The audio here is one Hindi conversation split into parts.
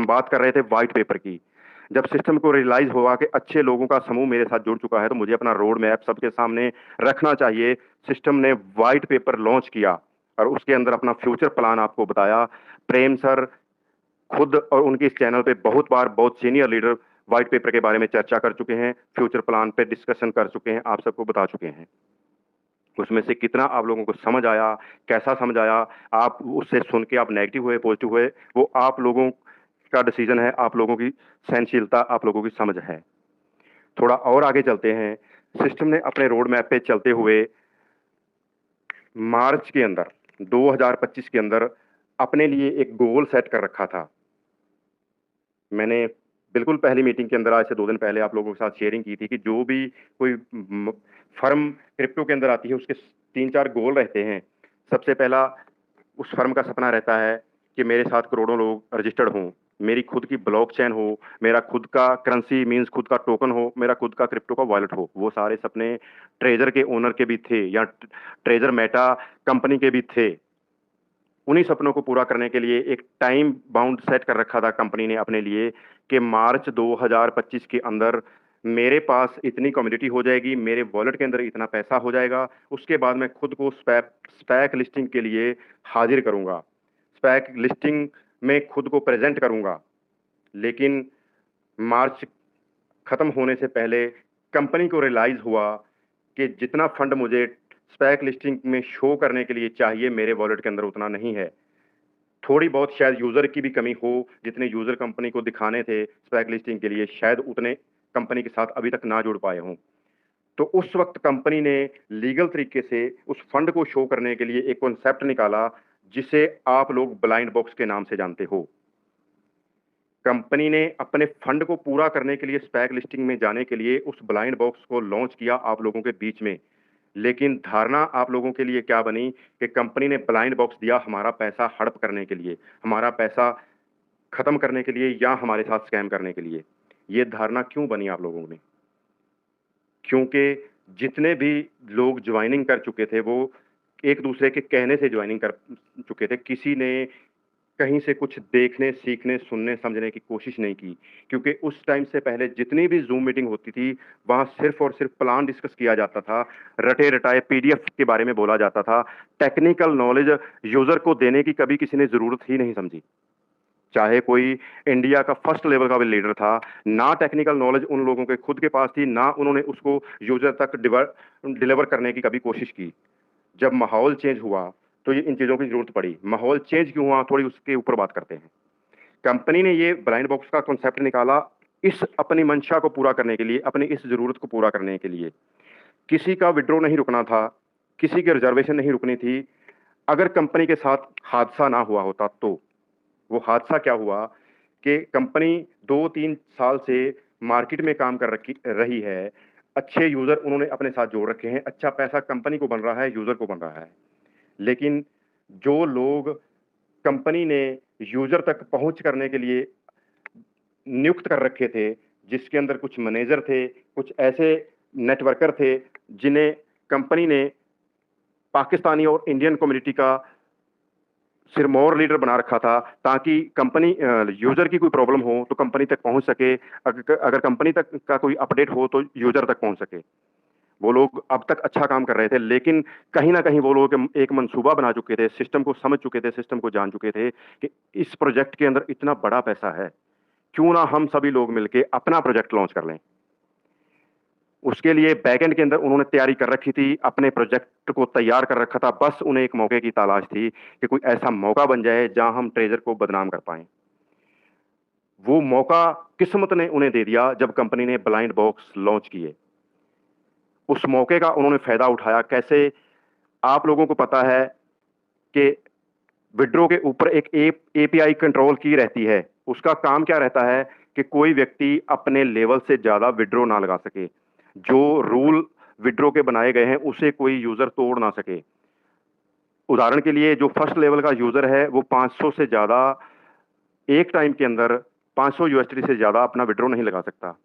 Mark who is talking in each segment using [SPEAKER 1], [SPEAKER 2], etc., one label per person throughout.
[SPEAKER 1] हम बात कर रहे थे व्हाइट पेपर की। जब सिस्टम को रियलाइज हुआ कि अच्छे लोगों का समूह मेरे साथ जुड़ चुका है तो मुझे अपना रोड मैप सबके सामने रखना चाहिए। सिस्टम ने व्हाइट पेपर लॉन्च किया और उसके अंदर अपना फ्यूचर प्लान आपको बताया। प्रेम सर खुद और उनके इस चैनल पे बहुत बार बहुत सीनियर लीडर व्हाइट पेपर के बारे में चर्चा कर चुके हैं, फ्यूचर प्लान पे डिस्कशन कर चुके हैं, आप सबको बता चुके हैं। उसमें से कितना आप लोगों को समझ आया, कैसा समझ आया, आप उससे सुन के आप नेगेटिव हुए, पॉजिटिव हुए, वो आप लोगों का डिसीजन है, आप लोगों की सहनशीलता, आप लोगों की समझ है। थोड़ा और आगे चलते हैं। सिस्टम ने अपने रोड मैप पे चलते हुए मार्च के अंदर 2025 के अंदर अपने लिए एक गोल सेट कर रखा था। मैंने बिल्कुल पहली मीटिंग के अंदर आज से 2 दिन पहले आप लोगों के साथ शेयरिंग की थी कि जो भी कोई फर्म क्रिप्टो के अंदर आती है उसके 3-4 गोल रहते हैं। सबसे पहला उस फर्म का सपना रहता है कि मेरे साथ करोड़ों लोग रजिस्टर्ड हों, मेरी खुद की ब्लॉकचेन हो, मेरा खुद का करेंसी मींस खुद का टोकन हो, मेरा खुद का क्रिप्टो का वॉलेट हो। वो सारे सपने ट्रेजर के ओनर के भी थे या ट्रेजर मेटा कंपनी के भी थे। उन्हीं सपनों को पूरा करने के लिए एक टाइम बाउंड सेट कर रखा था कंपनी ने अपने लिए कि मार्च 2025 के अंदर मेरे पास इतनी कम्युनिटी हो जाएगी, मेरे वॉलेट के अंदर इतना पैसा हो जाएगा, उसके बाद मैं खुद को स्पैक लिस्टिंग के लिए हाजिर करूंगा, स्पैक लिस्टिंग में खुद को प्रेजेंट करूंगा। लेकिन मार्च खत्म होने से पहले कंपनी को रियलाइज हुआ कि जितना फंड मुझे स्पैक लिस्टिंग में शो करने के लिए चाहिए मेरे वॉलेट के अंदर उतना नहीं है। थोड़ी बहुत शायद यूजर की भी कमी हो, जितने यूजर कंपनी को दिखाने थे स्पैक लिस्टिंग के लिए शायद उतने कंपनी के साथ अभी तक ना जुड़ पाए हों। तो उस वक्त कंपनी ने लीगल तरीके से उस फंड को शो करने के लिए एक कॉन्सेप्ट निकाला जिसे आप लोग ब्लाइंड बॉक्स के नाम से जानते हो। कंपनी ने अपने फंड को पूरा करने के लिए स्पैक लिस्टिंग में जाने के लिए उस ब्लाइंड बॉक्स को लॉन्च किया आप लोगों के बीच में। लेकिन धारणा आप लोगों के लिए क्या बनी कि कंपनी ने ब्लाइंड बॉक्स दिया हमारा पैसा हड़प करने के लिए, हमारा पैसा खत्म करने के लिए या हमारे साथ स्कैम करने के लिए। ये धारणा क्यों बनी आप लोगों में? क्योंकि जितने भी लोग ज्वाइनिंग कर चुके थे वो एक दूसरे के कहने से ज्वाइनिंग कर चुके थे। किसी ने कहीं से कुछ देखने, सीखने, सुनने, समझने की कोशिश नहीं की। क्योंकि उस टाइम से पहले जितनी भी ज़ूम मीटिंग होती थी, वहाँ सिर्फ़ और सिर्फ़ प्लान डिस्कस किया जाता था, रटे-रटाए पीडीएफ के बारे में बोला जाता था। टेक्निकल नॉलेज यूज़र को देने की कभी किसी ने ज़रूरत ही नहीं समझी। चाहे कोई इंडिया का फर्स्ट लेवल का भी लीडर था, ना टेक्निकल नॉलेज उन लोगों के खुद के पास थी, ना उन्होंने उसको यूज़र तक डिलीवर करने की कभी कोशिश की। जब माहौल चेंज हुआ तो ये इन चीज़ों की ज़रूरत पड़ी। माहौल चेंज क्यों हुआ, थोड़ी उसके ऊपर बात करते हैं। कंपनी ने ये ब्लाइंड बॉक्स का कॉन्सेप्ट निकाला इस अपनी मंशा को पूरा करने के लिए, अपनी इस ज़रूरत को पूरा करने के लिए। किसी का विथड्रॉ नहीं रुकना था, किसी की रिजर्वेशन नहीं रुकनी थी। अगर कंपनी के साथ हादसा ना हुआ होता तो वो हादसा क्या हुआ कि कंपनी 2-3 साल से मार्केट में काम कर रखी रही है। अच्छे यूज़र उन्होंने अपने साथ जोड़ रखे हैं, अच्छा पैसा कंपनी को बन रहा है, यूज़र को बन रहा है। लेकिन जो लोग कंपनी ने यूज़र तक पहुँच करने के लिए नियुक्त कर रखे थे, जिसके अंदर कुछ मैनेजर थे, कुछ ऐसे नेटवर्कर थे, जिन्हें कंपनी ने पाकिस्तानी और इंडियन कम्युनिटी का सिरमौर लीडर बना रखा था ताकि कंपनी यूज़र की कोई प्रॉब्लम हो तो कंपनी तक पहुँच सके, अगर कंपनी तक का कोई अपडेट हो तो यूज़र तक पहुँच सके। वो लोग अब तक अच्छा काम कर रहे थे, लेकिन कहीं न कहीं वो लोग एक मंसूबा बना चुके थे, सिस्टम को समझ चुके थे, सिस्टम को जान चुके थे कि इस प्रोजेक्ट के अंदर इतना बड़ा पैसा है, क्यों ना हम सभी लोग मिलके अपना प्रोजेक्ट लॉन्च कर लें। उसके लिए बैकएंड के अंदर उन्होंने तैयारी कर रखी थी, अपने प्रोजेक्ट को तैयार कर रखा था, बस उन्हें एक मौके की तलाश थी कि कोई ऐसा मौका बन जाए जहां हम ट्रेजर को बदनाम कर पाएँ। वो मौका किस्मत ने उन्हें दे दिया जब कंपनी ने ब्लाइंड बॉक्स लॉन्च किए। उस मौके का उन्होंने फ़ायदा उठाया। कैसे? आप लोगों को पता है कि विड्रॉ के ऊपर एक एपीआई कंट्रोल की रहती है। उसका काम क्या रहता है कि कोई व्यक्ति अपने लेवल से ज़्यादा विड्रॉ ना लगा सके। जो रूल विड्रॉ के बनाए गए हैं, उसे कोई यूज़र तोड़ ना सके। उदाहरण के लिए जो फर्स्ट लेवल का यूज़र है, वो 500 से ज़्यादा एक टाइम के अंदर 500 यूएसडी से ज़्यादा अपना विड्रॉ नहीं लगा सकता।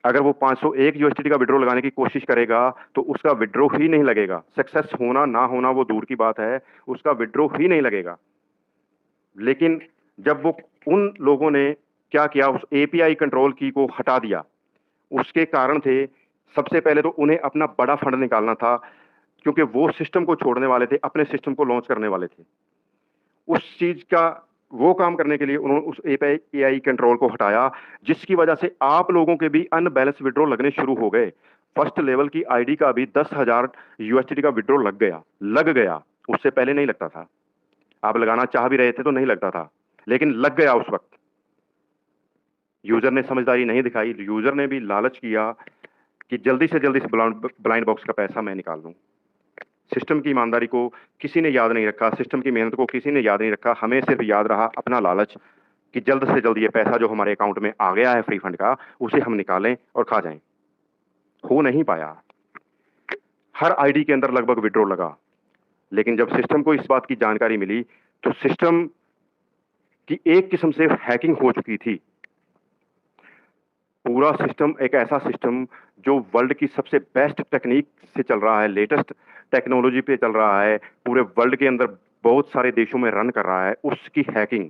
[SPEAKER 1] अगर वो 501 यूएसडी का विड्रॉ लगाने की कोशिश करेगा, तो उसका विड्रॉ ही नहीं लगेगा। सक्सेस होना ना होना वो दूर की बात है, उसका विड्रॉ ही नहीं लगेगा। लेकिन जब वो उन लोगों ने क्या किया, उस एपीआई कंट्रोल की को हटा दिया। उसके कारण थे, सबसे पहले तो उन्हें अपना बड़ा फंड निकालना था, क्योंकि वो सिस्टम को छोड़ने वाले थे, अपने सिस्टम को लॉन्च करने वाले थे। उस चीज का वो काम करने के लिए उन्होंने उस एपीआई कंट्रोल को हटाया, जिसकी वजह से आप लोगों के भी अनबैलेंस विड्रॉ लगने शुरू हो गए। फर्स्ट लेवल की आईडी का भी 10,000 यूएसडी का विड्रॉ लग गया। उससे पहले नहीं लगता था। आप लगाना चाह भी रहे थे तो नहीं लगता था, लेकिन लग गया उस वक्त। यूजर ने समझदारी नहीं दिखाई, यूजर ने भी लालच किया कि जल्दी से जल्दी इस ब्लाइंड बॉक्स का पैसा मैं निकाल लूं। सिस्टम की ईमानदारी को किसी ने याद नहीं रखा, सिस्टम की मेहनत को किसी ने याद नहीं रखा। हमें सिर्फ याद रहा अपना लालच कि जल्द से जल्द ये पैसा जो हमारे अकाउंट में आ गया है फ्री फंड का, उसे हम निकालें और खा जाएं। हो नहीं पाया। हर आईडी के अंदर लगभग विड्रॉ लगा, लेकिन जब सिस्टम को इस बात की जानकारी मिली तो सिस्टम की एक किस्म से हैकिंग हो चुकी थी। पूरा सिस्टम एक ऐसा सिस्टम जो वर्ल्ड की सबसे बेस्ट टेक्निक से चल रहा है, लेटेस्ट टेक्नोलॉजी पे चल रहा है, पूरे वर्ल्ड के अंदर बहुत सारे देशों में रन कर रहा है, उसकी हैकिंग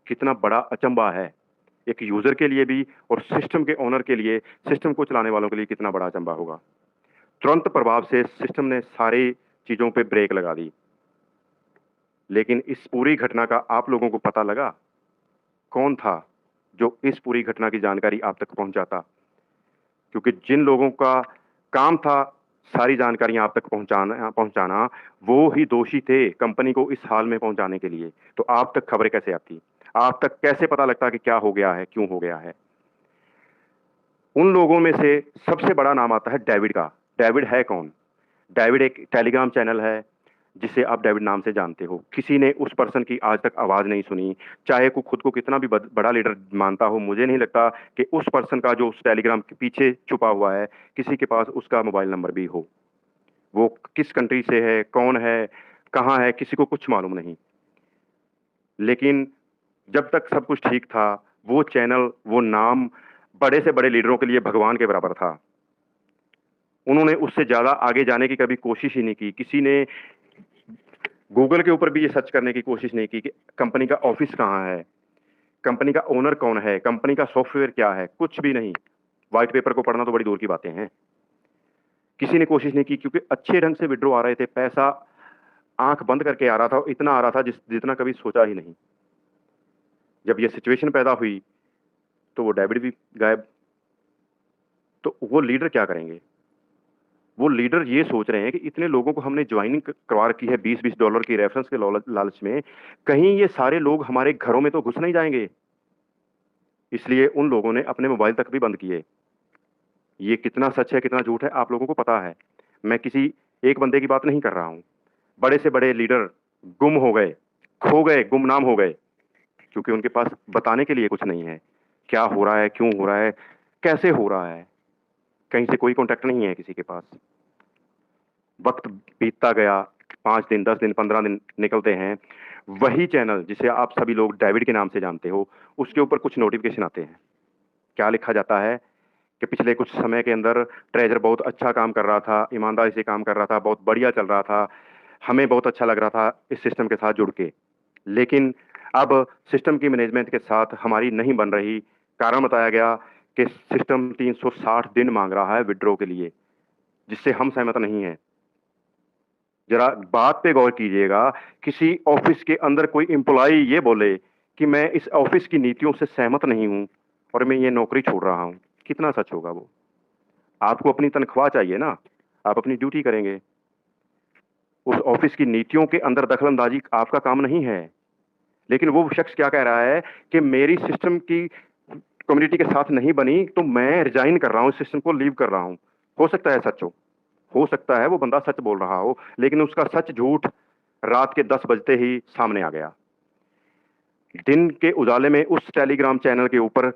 [SPEAKER 1] कितना बड़ा अचंभा है। एक यूजर के लिए भी और सिस्टम के ओनर के लिए, सिस्टम को चलाने वालों के लिए कितना बड़ा अचंभा होगा। तुरंत प्रभाव से सिस्टम ने सारी चीजों पे ब्रेक लगा दी। लेकिन इस पूरी घटना का आप लोगों को पता लगा? कौन था जो इस पूरी घटना की जानकारी आप तक पहुंचाता? क्योंकि जिन लोगों का काम था सारी जानकारियां आप तक पहुंचाना, वो ही दोषी थे कंपनी को इस हाल में पहुंचाने के लिए। तो आप तक खबरें कैसे आती? आप तक कैसे पता लगता कि क्या हो गया है, क्यों हो गया है? उन लोगों में से सबसे बड़ा नाम आता है डेविड का। डेविड है कौन? डेविड एक टेलीग्राम चैनल है जिसे आप डेविड नाम से जानते हो। किसी ने उस पर्सन की आज तक आवाज नहीं सुनी, चाहे को खुद को कितना भी बड़ा लीडर मानता हो। मुझे नहीं लगता कि उस पर्सन का जो उस टेलीग्राम के पीछे छुपा हुआ है, किसी के पास उसका मोबाइल नंबर भी हो। वो किस कंट्री से है, कौन है, कहाँ है, किसी को कुछ मालूम नहीं। लेकिन जब तक सब कुछ ठीक था, वो चैनल, वो नाम बड़े से बड़े लीडरों के लिए भगवान के बराबर था। उन्होंने उससे ज्यादा आगे जाने की कभी कोशिश ही नहीं की। किसी ने गूगल के ऊपर भी ये सर्च करने की कोशिश नहीं की कि कंपनी का ऑफिस कहाँ है, कंपनी का ओनर कौन है, कंपनी का सॉफ्टवेयर क्या है, कुछ भी नहीं। व्हाइट पेपर को पढ़ना तो बड़ी दूर की बातें हैं। किसी ने कोशिश नहीं की, क्योंकि अच्छे ढंग से विड्रॉ आ रहे थे, पैसा आंख बंद करके आ रहा था, इतना आ रहा था जितना कभी सोचा ही नहीं। जब ये सिचुएशन पैदा हुई तो वो डेविड भी गायब। तो वो लीडर क्या करेंगे? वो लीडर ये सोच रहे हैं कि इतने लोगों को हमने ज्वाइनिंग करवा रखी है $20-20 की रेफरेंस के लालच में, कहीं ये सारे लोग हमारे घरों में तो घुस नहीं जाएंगे। इसलिए उन लोगों ने अपने मोबाइल तक भी बंद किए। ये कितना सच है कितना झूठ है आप लोगों को पता है। मैं किसी एक बंदे की बात नहीं कर रहा हूं। बड़े से बड़े लीडर गुम हो गए, खो गए, गुमनाम हो गए, क्योंकि उनके पास बताने के लिए कुछ नहीं है। क्या हो रहा है, क्यों हो रहा है, कैसे हो रहा है, कहीं से कोई कॉन्टेक्ट नहीं है किसी के पास। वक्त बीतता गया, 5 दिन, 10 दिन, 15 दिन निकलते हैं। वही चैनल जिसे आप सभी लोग डेविड के नाम से जानते हो, उसके ऊपर कुछ नोटिफिकेशन आते हैं। क्या लिखा जाता है कि पिछले कुछ समय के अंदर ट्रेजर बहुत अच्छा काम कर रहा था, ईमानदारी से काम कर रहा था, बहुत बढ़िया चल रहा था, हमें बहुत अच्छा लग रहा था इस सिस्टम के साथ जुड़ के। लेकिन अब सिस्टम की मैनेजमेंट के साथ हमारी नहीं बन रही। कारण बताया गया कि सिस्टम 360 दिन मांग रहा है विड्रॉ के लिए, जिससे हम सहमत नहीं हैं। जरा बात पे गौर कीजिएगा। किसी ऑफिस के अंदर कोई एम्प्लॉय ये बोले कि मैं इस ऑफिस की नीतियों से सहमत नहीं हूं और मैं ये नौकरी छोड़ रहा हूं, कितना सच होगा वो? आपको अपनी तनख्वाह चाहिए ना, आप अपनी ड्यूटी करेंगे। उस ऑफिस की नीतियों के अंदर दखलंदाजी आपका काम नहीं है। लेकिन वो शख्स क्या कह रहा है कि मेरी सिस्टम की कम्युनिटी के साथ नहीं बनी तो मैं रिजाइन कर रहा हूं, इस सिस्टम को लीव कर रहा हूं। हो सकता है सच हो सकता है वो बंदा सच बोल रहा हो, लेकिन उसका सच झूठ रात के 10 बजते ही सामने आ गया। दिन के उजाले में उस टेलीग्राम चैनल के ऊपर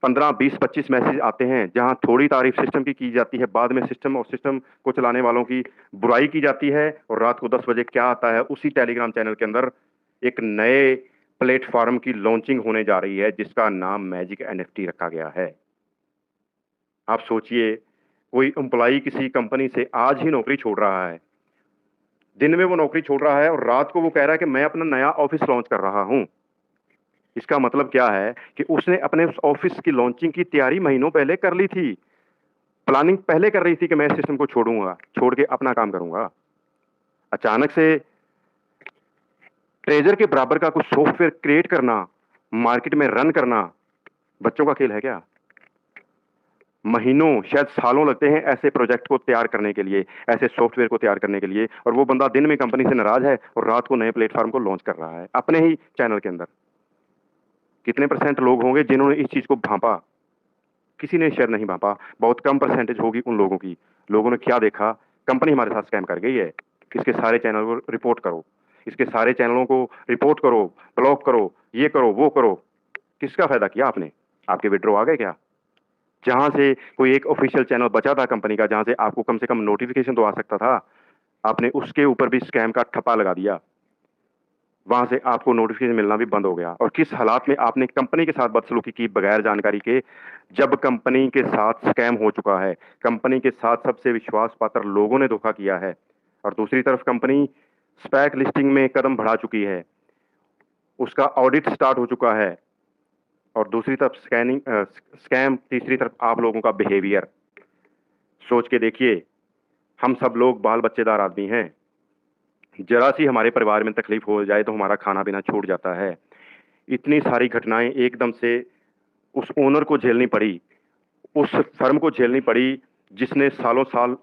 [SPEAKER 1] 15, 20, 25 मैसेज आते हैं, जहां थोड़ी तारीफ सिस्टम की जाती है, बाद में सिस्टम और सिस्टम को चलाने वालों की बुराई की जाती है। और रात को 10 बजे क्या आता है, उसी टेलीग्राम चैनल के अंदर एक नए प्लेटफॉर्म की लॉन्चिंग होने जा रही है, जिसका नाम मैजिक एनएफटी रखा गया है। आप सोचिए, कोई एम्प्लॉय किसी कंपनी से आज ही नौकरी छोड़ रहा है, दिन में वो नौकरी छोड़ रहा है और रात को वो कह रहा है कि मैं अपना नया ऑफिस लॉन्च कर रहा हूं। इसका मतलब क्या है कि उसने अपने उस ऑफिस की लॉन्चिंग की तैयारी महीनों पहले कर ली थी, प्लानिंग पहले कर रही थी कि मैं इस सिस्टम को छोड़ूंगा, छोड़ के अपना काम करूंगा। अचानक से ट्रेजर के बराबर का कुछ सॉफ्टवेयर क्रिएट करना, मार्केट में रन करना, बच्चों का खेल है क्या? महीनों, शायद सालों लगते हैं ऐसे प्रोजेक्ट को तैयार करने के लिए, ऐसे सॉफ्टवेयर को तैयार करने के लिए, और वो बंदा दिन में कंपनी से नाराज है और रात को नए प्लेटफॉर्म को लॉन्च कर रहा है अपने ही चैनल के अंदर। कितने परसेंट लोग होंगे जिन्होंने इस चीज को भांपा? किसी ने शायद नहीं भांपा, बहुत कम परसेंटेज होगी उन लोगों की। लोगों ने क्या देखा? कंपनी हमारे साथ स्कैम कर गई है, इसके सारे चैनल को रिपोर्ट करो, इसके सारे चैनलों को रिपोर्ट करो, ब्लॉक करो, ये करो, वो करो। किसका फायदा किया आपने? आपके विड्रॉ आ गए क्या? जहां से कोई एक ऑफिशियल चैनल बचा था कंपनी का, जहां से आपको कम से कम नोटिफिकेशन तो आ सकता था, आपने उसके ऊपर भी स्कैम का ठप्पा लगा दिया। वहां से आपको नोटिफिकेशन मिलना भी बंद हो गया। और किस हालात में आपने कंपनी के साथ बदसलूकी की बगैर जानकारी के, जब कंपनी के साथ स्कैम हो चुका है, कंपनी के साथ सबसे विश्वास पात्र लोगों ने धोखा किया है, और दूसरी तरफ कंपनी स्पैक लिस्टिंग में कदम बढ़ा चुकी है, उसका ऑडिट स्टार्ट हो चुका है, और दूसरी तरफ स्कैम, तीसरी तरफ आप लोगों का बिहेवियर। सोच के देखिए, हम सब लोग बाल बच्चेदार आदमी हैं, जरा सी हमारे परिवार में तकलीफ हो जाए तो हमारा खाना पीना छूट जाता है। इतनी सारी घटनाएं एकदम से उस ओनर को झेलनी पड़ी, उस फर्म को झेलनी पड़ी, जिसने सालों साल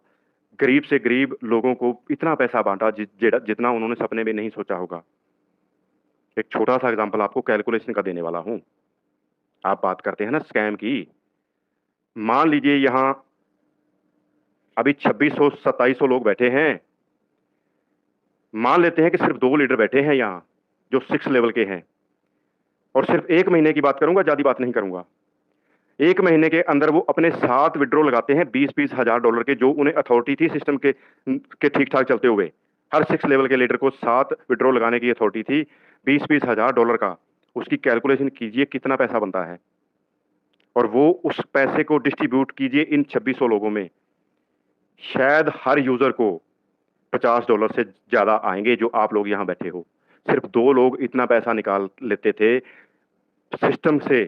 [SPEAKER 1] गरीब से गरीब लोगों को इतना पैसा बांटा जितना उन्होंने सपने में नहीं सोचा होगा। एक छोटा सा एग्जांपल आपको कैलकुलेशन का देने वाला हूं। आप बात करते हैं ना स्कैम की, मान लीजिए यहां अभी 2600 2700 लोग बैठे हैं। मान लेते हैं कि सिर्फ 2 लीडर बैठे हैं यहाँ, जो 6 लेवल के हैं, और सिर्फ 1 महीने की बात करूंगा, ज्यादा बात नहीं करूंगा। 1 महीने के अंदर वो अपने 7 विड्रॉ लगाते हैं, 20-20 हजार डॉलर के, जो उन्हें अथॉरिटी थी सिस्टम के ठीक ठाक चलते हुए। हर 6 लेवल के लीडर को 7 विड्रॉ लगाने की अथॉरिटी थी, 20-20 हजार डॉलर का। उसकी कैलकुलेशन कीजिए कितना पैसा बनता है, और वो उस पैसे को डिस्ट्रीब्यूट कीजिए इन 2600 लोगों में। शायद हर यूजर को $50 से ज्यादा आएंगे, जो आप लोग यहां बैठे हो। सिर्फ 2 लोग इतना पैसा निकाल लेते थे सिस्टम से।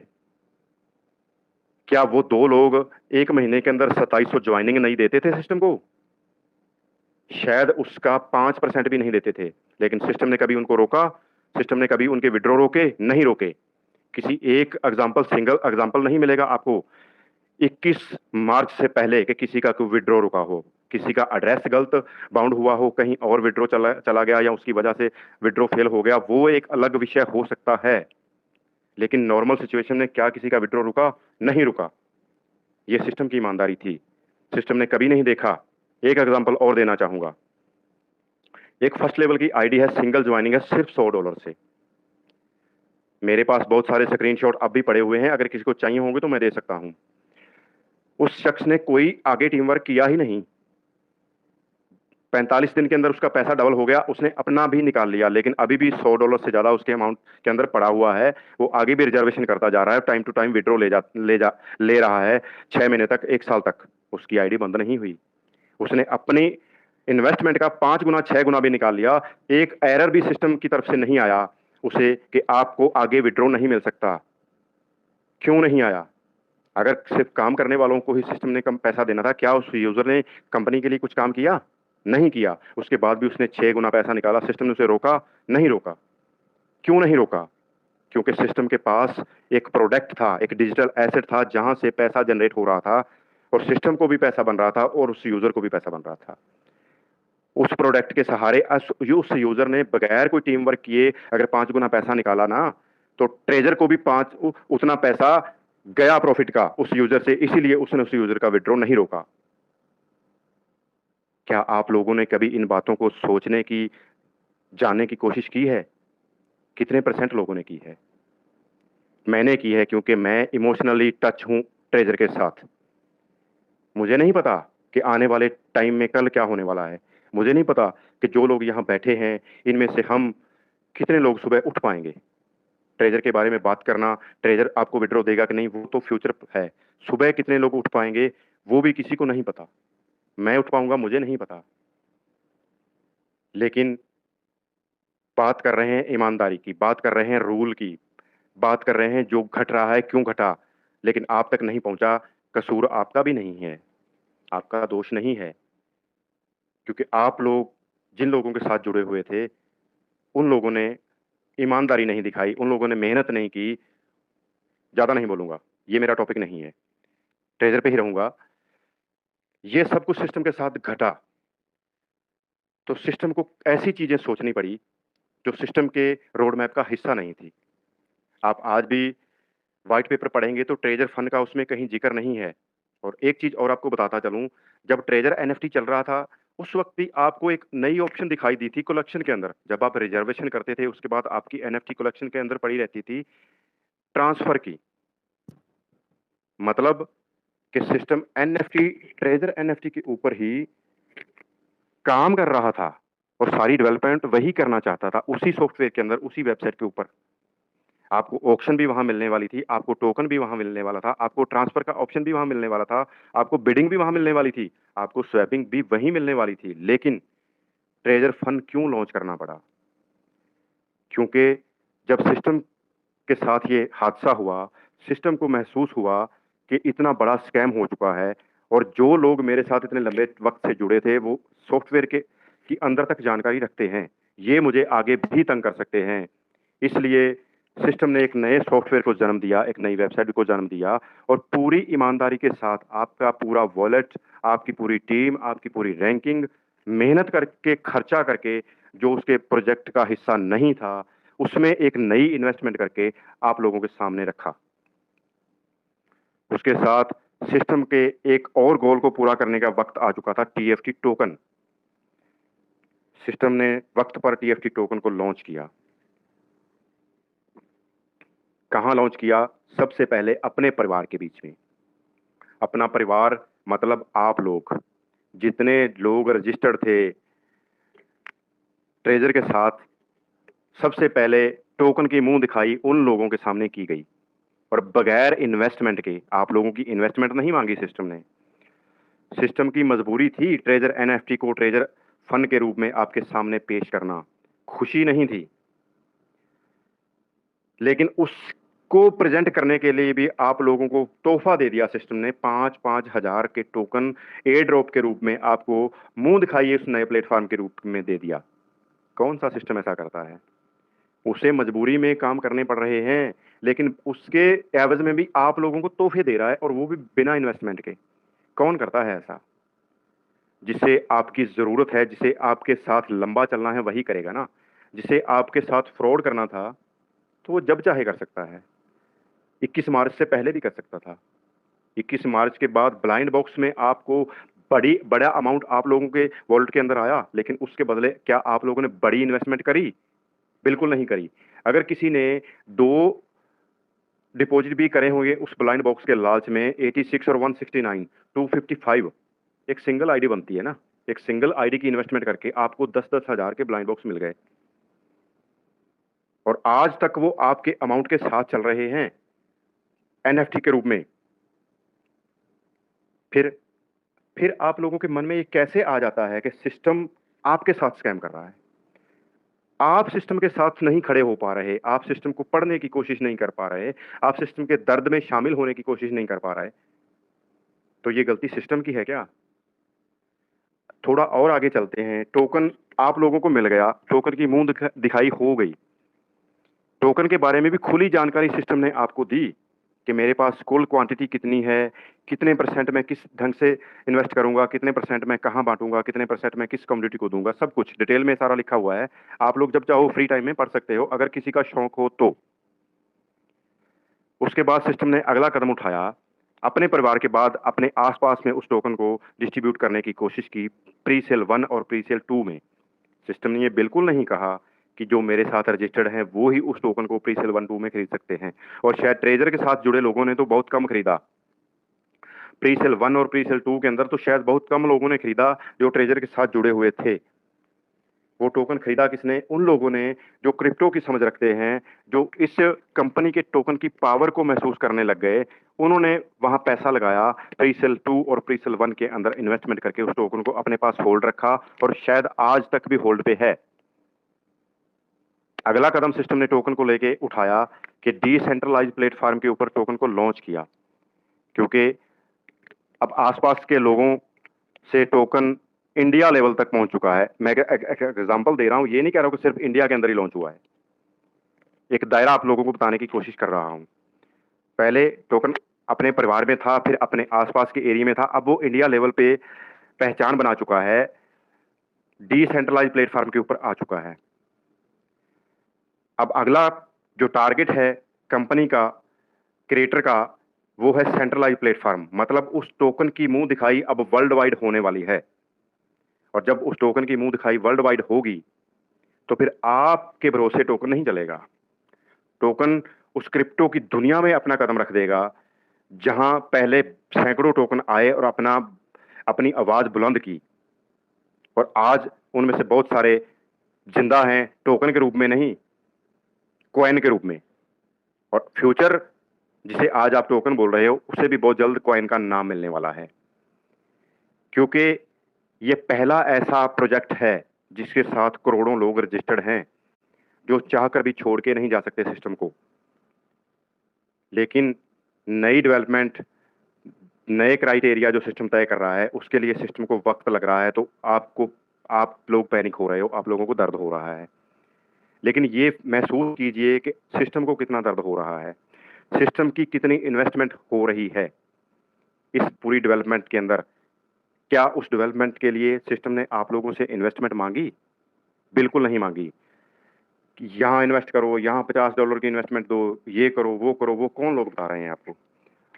[SPEAKER 1] क्या वो 2 लोग 1 महीने के अंदर 2700 ज्वाइनिंग नहीं देते थे सिस्टम को? शायद उसका 5% भी नहीं देते थे, लेकिन सिस्टम ने कभी उनको रोका? सिस्टम ने कभी उनके विड्रॉ रोके? नहीं रोके। किसी एक एग्जाम्पल, सिंगल एग्जाम्पल नहीं मिलेगा आपको 21 मार्च से पहले कि किसी का कोई विड्रॉ रुका हो, किसी का एड्रेस गलत बाउंड हुआ हो, कहीं और विड्रॉ चला चला गया, या उसकी वजह से विड्रॉ फेल हो गया, वो एक अलग विषय हो सकता है। लेकिन नॉर्मल सिचुएशन में क्या किसी का विड्रॉ रुका? नहीं रुका। ये सिस्टम की ईमानदारी थी, सिस्टम ने कभी नहीं देखा। एक एग्जांपल और देना चाहूंगा। एक फर्स्ट लेवल की आईडी है, सिंगल ज्वाइनिंग है सिर्फ $100 से। मेरे पास बहुत सारे स्क्रीनशॉट अब भी पड़े हुए हैं, अगर किसी को चाहिए होंगे तो मैं दे सकता हूं। उस शख्स ने कोई आगे टीम वर्क किया ही नहीं, 45 दिन के अंदर उसका पैसा डबल हो गया, उसने अपना भी निकाल लिया, लेकिन अभी भी $100 से ज्यादा उसके अमाउंट के अंदर पड़ा हुआ है। वो आगे भी रिजर्वेशन करता जा रहा है, टाइम टू टाइम विड्रॉ ले रहा है, 6 महीने तक, 1 साल तक। उसकी आईडी बंद नहीं हुई। उसने अपनी इन्वेस्टमेंट का 5 गुना 6 गुना भी निकाल लिया। एक एरर भी सिस्टम की तरफ से नहीं आया उसे कि आपको आगे विड्रॉ नहीं मिल सकता। क्यों नहीं आया? अगर सिर्फ काम करने वालों को ही सिस्टम ने कम पैसा देना था, क्या उस यूजर ने कंपनी के लिए कुछ काम किया? नहीं किया। उसके बाद भी उसने 6 गुना पैसा निकाला। सिस्टम ने उसे रोका? नहीं रोका। क्यों नहीं रोका? क्योंकि सिस्टम के पास एक प्रोडक्ट था, एक डिजिटल एसेट था, जहां से पैसा जनरेट हो रहा था, और सिस्टम को भी पैसा बन रहा था और उस यूजर को भी पैसा बन रहा था। उस प्रोडक्ट के सहारे उस यूजर ने बगैर कोई टीम वर्क किए अगर 5 गुना पैसा निकाला ना, तो ट्रेजर को भी उतना पैसा गया प्रॉफिट का उस यूजर से, इसीलिए उसने उस यूजर का विड्रॉ नहीं रोका। क्या आप लोगों ने कभी इन बातों को सोचने की, जानने की कोशिश की है? कितने परसेंट लोगों ने की है? मैंने की है, क्योंकि मैं इमोशनली टच हूं ट्रेजर के साथ। मुझे नहीं पता कि आने वाले टाइम में कल क्या होने वाला है। मुझे नहीं पता कि जो लोग यहाँ बैठे हैं, इनमें से हम कितने लोग सुबह उठ पाएंगे। ट्रेजर के बारे में बात करना, ट्रेजर आपको विड्रॉ देगा कि नहीं, वो तो फ्यूचर है। सुबह कितने लोग उठ पाएंगे वो भी किसी को नहीं पता। मैं उठ पाऊंगा, मुझे नहीं पता। लेकिन बात कर रहे हैं ईमानदारी की, बात कर रहे हैं रूल की, बात कर रहे हैं जो घट रहा है क्यों घटा, लेकिन आप तक नहीं पहुंचा। कसूर आपका भी नहीं है, आपका दोष नहीं है, क्योंकि आप लोग जिन लोगों के साथ जुड़े हुए थे उन लोगों ने ईमानदारी नहीं दिखाई, उन लोगों ने मेहनत नहीं की। ज्यादा नहीं बोलूंगा, ये मेरा टॉपिक नहीं है, ट्रेजर पे ही रहूंगा। ये सब कुछ सिस्टम के साथ घटा, तो सिस्टम को ऐसी चीजें सोचनी पड़ी जो सिस्टम के रोड मैप का हिस्सा नहीं थी। आप आज भी व्हाइट पेपर पढ़ेंगे तो ट्रेजर फंड का उसमें कहीं जिक्र नहीं है। और एक चीज और आपको बताता चलूं, जब ट्रेजर एनएफटी चल रहा था उस वक्त भी आपको एक नई ऑप्शन दिखाई दी थी कलेक्शन के अंदर। जब आप रिजर्वेशन करते थे उसके बाद आपकी एनएफटी कलेक्शन के अंदर पड़ी रहती थी ट्रांसफर की। मतलब कि सिस्टम एनएफटी, ट्रेजर एनएफटी के ऊपर ही काम कर रहा था और सारी डेवलपमेंट वही करना चाहता था उसी सॉफ्टवेयर के अंदर, उसी वेबसाइट के ऊपर। आपको ऑक्शन भी वहां मिलने वाली थी, आपको टोकन भी वहां मिलने वाला था, आपको ट्रांसफर का ऑप्शन भी वहां मिलने वाला था, आपको बिडिंग भी वहां मिलने वाली थी, आपको स्वैपिंग भी वहीं मिलने वाली थी। लेकिन ट्रेजर फंड क्यों लॉन्च करना पड़ा? क्योंकि जब सिस्टम के साथ ये हादसा हुआ, सिस्टम को महसूस हुआ कि इतना बड़ा स्कैम हो चुका है, और जो लोग मेरे साथ इतने लंबे वक्त से जुड़े थे वो सॉफ्टवेयर के की अंदर तक जानकारी रखते हैं, ये मुझे आगे भी तंग कर सकते हैं। इसलिए सिस्टम ने एक नए सॉफ्टवेयर को जन्म दिया, एक नई वेबसाइट को जन्म दिया, और पूरी ईमानदारी के साथ आपका पूरा वॉलेट, आपकी पूरी टीम, आपकी पूरी रैंकिंग, मेहनत करके, खर्चा करके, जो उसके प्रोजेक्ट का हिस्सा नहीं था, उसमें एक नई इन्वेस्टमेंट करके आप लोगों के सामने रखा। उसके साथ सिस्टम के एक और गोल को पूरा करने का वक्त आ चुका था, टीएफटी टोकन। सिस्टम ने वक्त पर टीएफटी टोकन को लॉन्च किया। कहां लॉन्च किया? सबसे पहले अपने परिवार के बीच में। अपना परिवार मतलब आप लोग, जितने लोग रजिस्टर्ड थे ट्रेजर के साथ, सबसे पहले टोकन की मुंह दिखाई उन लोगों के सामने की गई, और बगैर इन्वेस्टमेंट के। आप लोगों की इन्वेस्टमेंट नहीं मांगी सिस्टम ने। सिस्टम की मजबूरी थी ट्रेजर एनएफटी को ट्रेजर फंड के रूप में आपके सामने पेश करना, खुशी नहीं थी। लेकिन उसको प्रेजेंट करने के लिए भी आप लोगों को तोहफा दे दिया सिस्टम ने, 5,000 के टोकन एयर ड्रॉप के रूप में आपको मुंह दिखाई उस नए प्लेटफॉर्म के रूप में दे दिया। कौन सा सिस्टम ऐसा करता है? उसे मजबूरी में काम करने पड़ रहे हैं, लेकिन उसके एवज में भी आप लोगों को तोहफे दे रहा है, और वो भी बिना इन्वेस्टमेंट के। कौन करता है ऐसा? जिसे आपकी जरूरत है, जिसे आपके साथ लंबा चलना है, वही करेगा ना। जिसे आपके साथ फ्रॉड करना था तो वो जब चाहे कर सकता है। 21 मार्च से पहले भी कर सकता था। 21 मार्च के बाद ब्लाइंड बॉक्स में आपको बड़ा अमाउंट आप लोगों के वॉलेट के अंदर आया, लेकिन उसके बदले क्या आप लोगों ने बड़ी इन्वेस्टमेंट करी? बिल्कुल नहीं करी। अगर किसी ने 2 डिपॉजिट भी करे होंगे उस ब्लाइंड बॉक्स के लालच में, 86 और 169, 255, एक सिंगल आईडी बनती है ना, एक सिंगल आईडी की इन्वेस्टमेंट करके आपको 10-10 हजार के ब्लाइंड बॉक्स मिल गए, और आज तक वो आपके अमाउंट के साथ चल रहे हैं एनएफटी के रूप में। फिर फिर आप लोगों के मन में ये कैसे आ जाता है कि सिस्टम आपके साथ स्कैम कर रहा है? आप सिस्टम के साथ नहीं खड़े हो पा रहे, आप सिस्टम को पढ़ने की कोशिश नहीं कर पा रहे, आप सिस्टम के दर्द में शामिल होने की कोशिश नहीं कर पा रहे, तो ये गलती सिस्टम की है क्या? थोड़ा और आगे चलते हैं। टोकन आप लोगों को मिल गया, टोकन की मुंह दिखाई हो गई। टोकन के बारे में भी खुली जानकारी सिस्टम ने आपको दी कि मेरे पास कुल क्वांटिटी कितनी है, कितने परसेंट मैं किस ढंग से इन्वेस्ट करूंगा, कितने परसेंट मैं कहां बांटूंगा, कितने परसेंट मैं किस कम्युनिटी को दूंगा, सब कुछ डिटेल में सारा लिखा हुआ है। आप लोग जब चाहो फ्री टाइम में पढ़ सकते हो, अगर किसी का शौक हो तो। उसके बाद सिस्टम ने अगला कदम उठाया, अपने परिवार के बाद अपने आसपास में उस टोकन को डिस्ट्रीब्यूट करने की कोशिश की, प्री सेल 1 और प्री सेल 2 में। सिस्टम ने ये बिल्कुल नहीं कहा कि जो मेरे साथ रजिस्टर्ड हैं वो ही उस टोकन को प्री सेल 1-2 में खरीद सकते हैं, और शायद ट्रेजर के साथ जुड़े लोगों ने तो बहुत कम खरीदा। प्री सेल 1 और प्री सेल 2 के अंदर तो शायद बहुत कम लोगों ने खरीदा जो ट्रेजर के साथ जुड़े हुए थे। वो टोकन खरीदा किसने? उन लोगों ने जो क्रिप्टो की समझ रखते हैं, जो इस कंपनी के टोकन की पावर को महसूस करने लग गए। उन्होंने वहां पैसा लगाया, प्रीसेल 2 और प्रीसेल 1 के अंदर इन्वेस्टमेंट करके उस टोकन को अपने पास होल्ड रखा, और शायद आज तक भी होल्ड पे है। अगला कदम सिस्टम ने टोकन को लेके उठाया कि डिसेंट्रलाइज्ड प्लेटफॉर्म के ऊपर टोकन को लॉन्च किया, क्योंकि अब आसपास के लोगों से टोकन इंडिया लेवल तक पहुंच चुका है। मैं एग्जांपल दे रहा हूं, ये नहीं कह रहा हूं कि सिर्फ इंडिया के अंदर ही लॉन्च हुआ है। एक दायरा आप लोगों को बताने की कोशिश कर रहा हूं। पहले टोकन अपने परिवार में था, फिर अपने आसपास के एरिया में था, अब वो इंडिया लेवल पे पहचान बना चुका है, डिसेंट्रलाइज्ड प्लेटफॉर्म के ऊपर आ चुका है। अब अगला जो टारगेट है कंपनी का, क्रिएटर का, वो है सेंट्रलाइज्ड प्लेटफॉर्म। मतलब उस टोकन की मुंह दिखाई अब वर्ल्ड वाइड होने वाली है, और जब उस टोकन की मुंह दिखाई वर्ल्ड वाइड होगी तो फिर आपके भरोसे टोकन नहीं चलेगा। टोकन उस क्रिप्टो की दुनिया में अपना कदम रख देगा, जहां पहले सैकड़ों टोकन आए और अपनी आवाज बुलंद की, और आज उनमें से बहुत सारे जिंदा हैं, टोकन के रूप में नहीं, कॉइन के रूप में। और फ्यूचर जिसे आज आप टोकन बोल रहे हो, उसे भी बहुत जल्द कॉइन का नाम मिलने वाला है, क्योंकि ये पहला ऐसा प्रोजेक्ट है जिसके साथ करोड़ों लोग रजिस्टर्ड हैं, जो चाहकर भी छोड़ के नहीं जा सकते सिस्टम को। लेकिन नई डेवलपमेंट, नए क्राइटेरिया जो सिस्टम तय कर रहा है, उसके लिए सिस्टम को वक्त लग रहा है। तो आप लोग पैनिक हो रहे हो, आप लोगों को दर्द हो रहा है, लेकिन ये महसूस कीजिए कि सिस्टम को कितना दर्द हो रहा है, सिस्टम की कितनी इन्वेस्टमेंट हो रही है इस पूरी डेवलपमेंट के अंदर। क्या उस डेवलपमेंट के लिए सिस्टम ने आप लोगों से इन्वेस्टमेंट मांगी? बिल्कुल नहीं मांगी। यहाँ इन्वेस्ट करो, यहाँ $50 की इन्वेस्टमेंट दो, ये करो, वो कौन लोग बता रहे हैं आपको?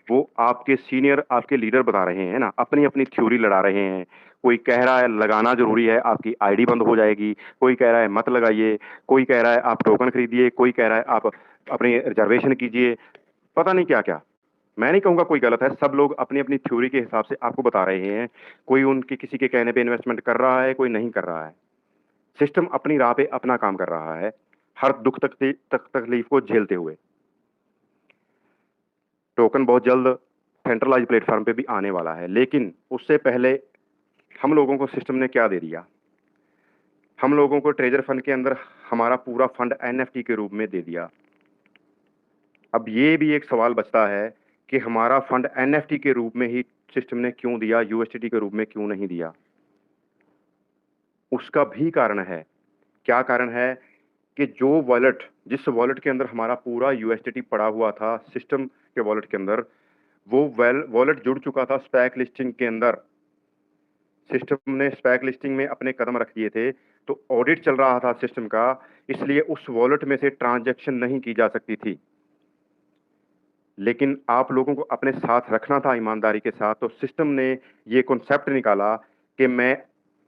[SPEAKER 1] वो आपके सीनियर, आपके लीडर बता रहे हैं ना, अपनी अपनी थ्योरी लड़ा रहे हैं। कोई कह रहा है लगाना जरूरी है, आपकी आईडी बंद हो जाएगी, कोई कह रहा है मत लगाइए, कोई कह रहा है आप टोकन खरीदिए, कोई कह रहा है आप अपनी रिजर्वेशन कीजिए, पता नहीं क्या क्या। मैं नहीं कहूंगा कोई गलत है, सब लोग अपनी अपनी थ्योरी के हिसाब से आपको बता रहे हैं। कोई उनके किसी के कहने पे इन्वेस्टमेंट कर रहा है, कोई नहीं कर रहा है। सिस्टम अपनी राह पे अपना काम कर रहा है, हर दुख तकलीफ को झेलते हुए। टोकन बहुत जल्द सेंट्रलाइज प्लेटफॉर्म पे भी आने वाला है, लेकिन उससे पहले हम लोगों को सिस्टम ने क्या दे दिया? हम लोगों को ट्रेजर फंड के अंदर हमारा पूरा फंड एनएफटी के रूप में दे दिया। अब ये भी एक सवाल बचता है कि हमारा फंड एनएफटी के रूप में ही सिस्टम ने क्यों दिया, यूएसडीटी के रूप में क्यों नहीं दिया? उसका भी कारण है। क्या कारण है? कि जो वॉलेट, जिस वॉलेट के अंदर हमारा पूरा यूएसडीटी पड़ा हुआ था सिस्टम के वॉलेट के अंदर, वो वॉलेट जुड़ चुका था स्पैक लिस्टिंग के अंदर। सिस्टम ने स्पैक लिस्टिंग में अपने कदम रख दिए थे, तो ऑडिट चल रहा था सिस्टम का, इसलिए उस वॉलेट में से ट्रांजैक्शन नहीं की जा सकती थी। लेकिन आप लोगों को अपने साथ रखना था ईमानदारी के साथ, तो सिस्टम ने ये कॉन्सेप्ट निकाला कि मैं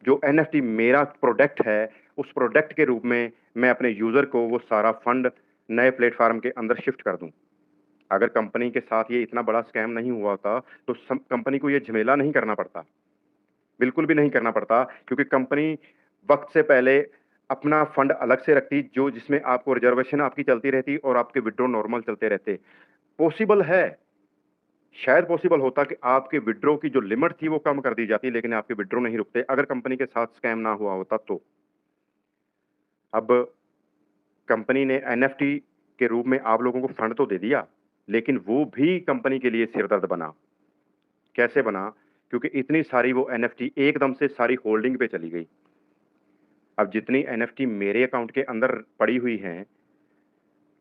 [SPEAKER 1] जो एनएफटी मेरा प्रोडक्ट है, उस प्रोडक्ट के रूप में मैं अपने यूजर को वो सारा फंड नए प्लेटफॉर्म के अंदर शिफ्ट कर दूं। अगर कंपनी के साथ ये इतना बड़ा स्कैम नहीं हुआ होता, तो कंपनी को ये झमेला नहीं करना पड़ता, बिल्कुल भी नहीं करना पड़ता, क्योंकि कंपनी वक्त से पहले अपना फंड अलग से रखती, जो जिसमें आपको रिजर्वेशन आपकी चलती रहती और आपके विड्रॉ नॉर्मल चलते रहते। पॉसिबल है, शायद पॉसिबल होता कि आपके विड्रॉ की जो लिमिट थी वो कम कर दी जाती, लेकिन आपके विड्रॉ नहीं रुकते अगर कंपनी के साथ स्कैम ना हुआ होता तो। अब कंपनी ने एनएफटी के रूप में आप लोगों को फंड तो दे दिया, लेकिन वो भी कंपनी के लिए सिरदर्द बना। कैसे बना? क्योंकि इतनी सारी वो एनएफटी एकदम से सारी होल्डिंग पे चली गई। अब जितनी एनएफटी मेरे अकाउंट के अंदर पड़ी हुई हैं,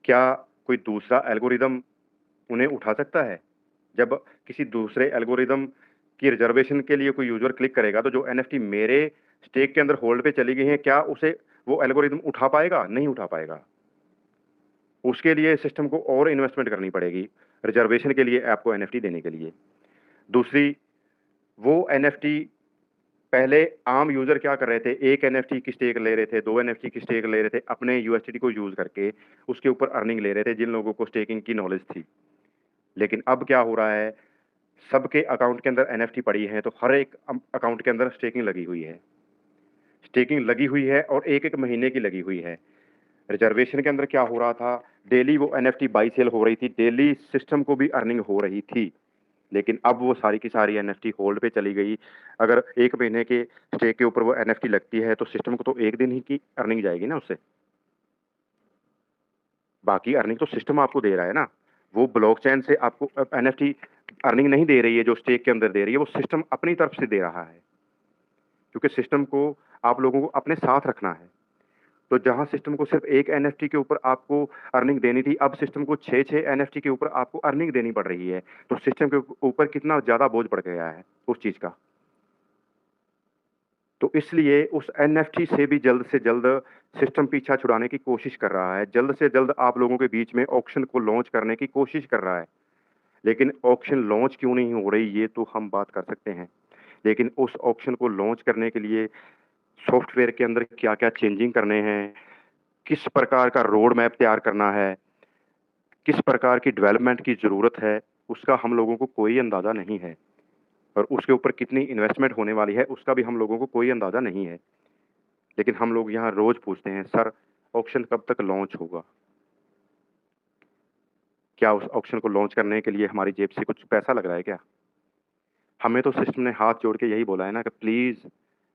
[SPEAKER 1] क्या कोई दूसरा एल्गोरिदम उन्हें उठा सकता है? जब किसी दूसरे एल्गोरिदम की रिजर्वेशन के लिए कोई यूजर क्लिक करेगा, तो जो एनएफटी मेरे स्टेक के अंदर होल्ड पे चली गई हैं, क्या उसे वो एल्गोरिदम उठा पाएगा? नहीं उठा पाएगा। उसके लिए सिस्टम को और इन्वेस्टमेंट करनी पड़ेगी रिजर्वेशन के लिए, आपको एनएफटी देने के लिए। दूसरी, वो एनएफटी पहले आम यूजर क्या कर रहे थे, एक एनएफटी की स्टेक ले रहे थे, 2 एनएफटी की स्टेक ले रहे थे, अपने यूएसडीटी को यूज करके उसके ऊपर अर्निंग ले रहे थे, जिन लोगों को स्टेकिंग की नॉलेज थी। लेकिन अब क्या हो रहा है, सबके अकाउंट के अंदर एनएफटी पड़ी है, तो हर एक अकाउंट के अंदर स्टेकिंग लगी हुई है। स्टेकिंग लगी हुई है और एक एक महीने की लगी हुई है। रिजर्वेशन के अंदर क्या हो रहा था, डेली वो एनएफटी बाई सेल हो रही थी, डेली सिस्टम को भी अर्निंग हो रही थी। लेकिन अब वो सारी की सारी एनएफटी होल्ड पे चली गई। अगर एक महीने के स्टे के ऊपर वो एनएफटी लगती है, तो सिस्टम को तो एक दिन ही की अर्निंग जाएगी ना उससे। बाकी अर्निंग तो सिस्टम आपको दे रहा है ना, वो ब्लॉकचेन से आपको एनएफटी अर्निंग नहीं दे रही है जो स्टेक के अंदर दे रही है, वो सिस्टम अपनी तरफ से दे रहा है, क्योंकि सिस्टम को आप लोगों को अपने साथ रखना है। तो जहां सिस्टम को सिर्फ एक एनएफटी के ऊपर आपको अर्निंग देनी थी, अब सिस्टम को 6-6 एनएफटी के ऊपर आपको अर्निंग देनी पड़ रही है। तो सिस्टम के ऊपर कितना ज्यादा बोझ पड़ गया है उस चीज का। तो इसलिए उस एनएफटी से भी जल्द से जल्द सिस्टम पीछा छुड़ाने की कोशिश कर रहा है, जल्द से जल्द आप लोगों के बीच में ऑक्शन को लॉन्च करने की कोशिश कर रहा है। लेकिन ऑक्शन लॉन्च क्यों नहीं हो रही, ये तो हम बात कर सकते हैं। लेकिन उस ऑक्शन को लॉन्च करने के लिए सॉफ्टवेयर के अंदर क्या-क्या चेंजिंग करने हैं, किस प्रकार का रोड मैप तैयार करना है, किस प्रकार की डेवलपमेंट की ज़रूरत है, उसका हम लोगों को कोई अंदाज़ा नहीं है। और उसके ऊपर कितनी इन्वेस्टमेंट होने वाली है, उसका भी हम लोगों को कोई अंदाज़ा नहीं है। लेकिन हम लोग यहाँ रोज़ पूछते हैं, सर ऑक्शन कब तक लॉन्च होगा? क्या उस ऑक्शन को लॉन्च करने के लिए हमारी जेब से कुछ पैसा लग रहा है क्या? हमें तो सिस्टम ने हाथ जोड़ के यही बोला है ना कि प्लीज़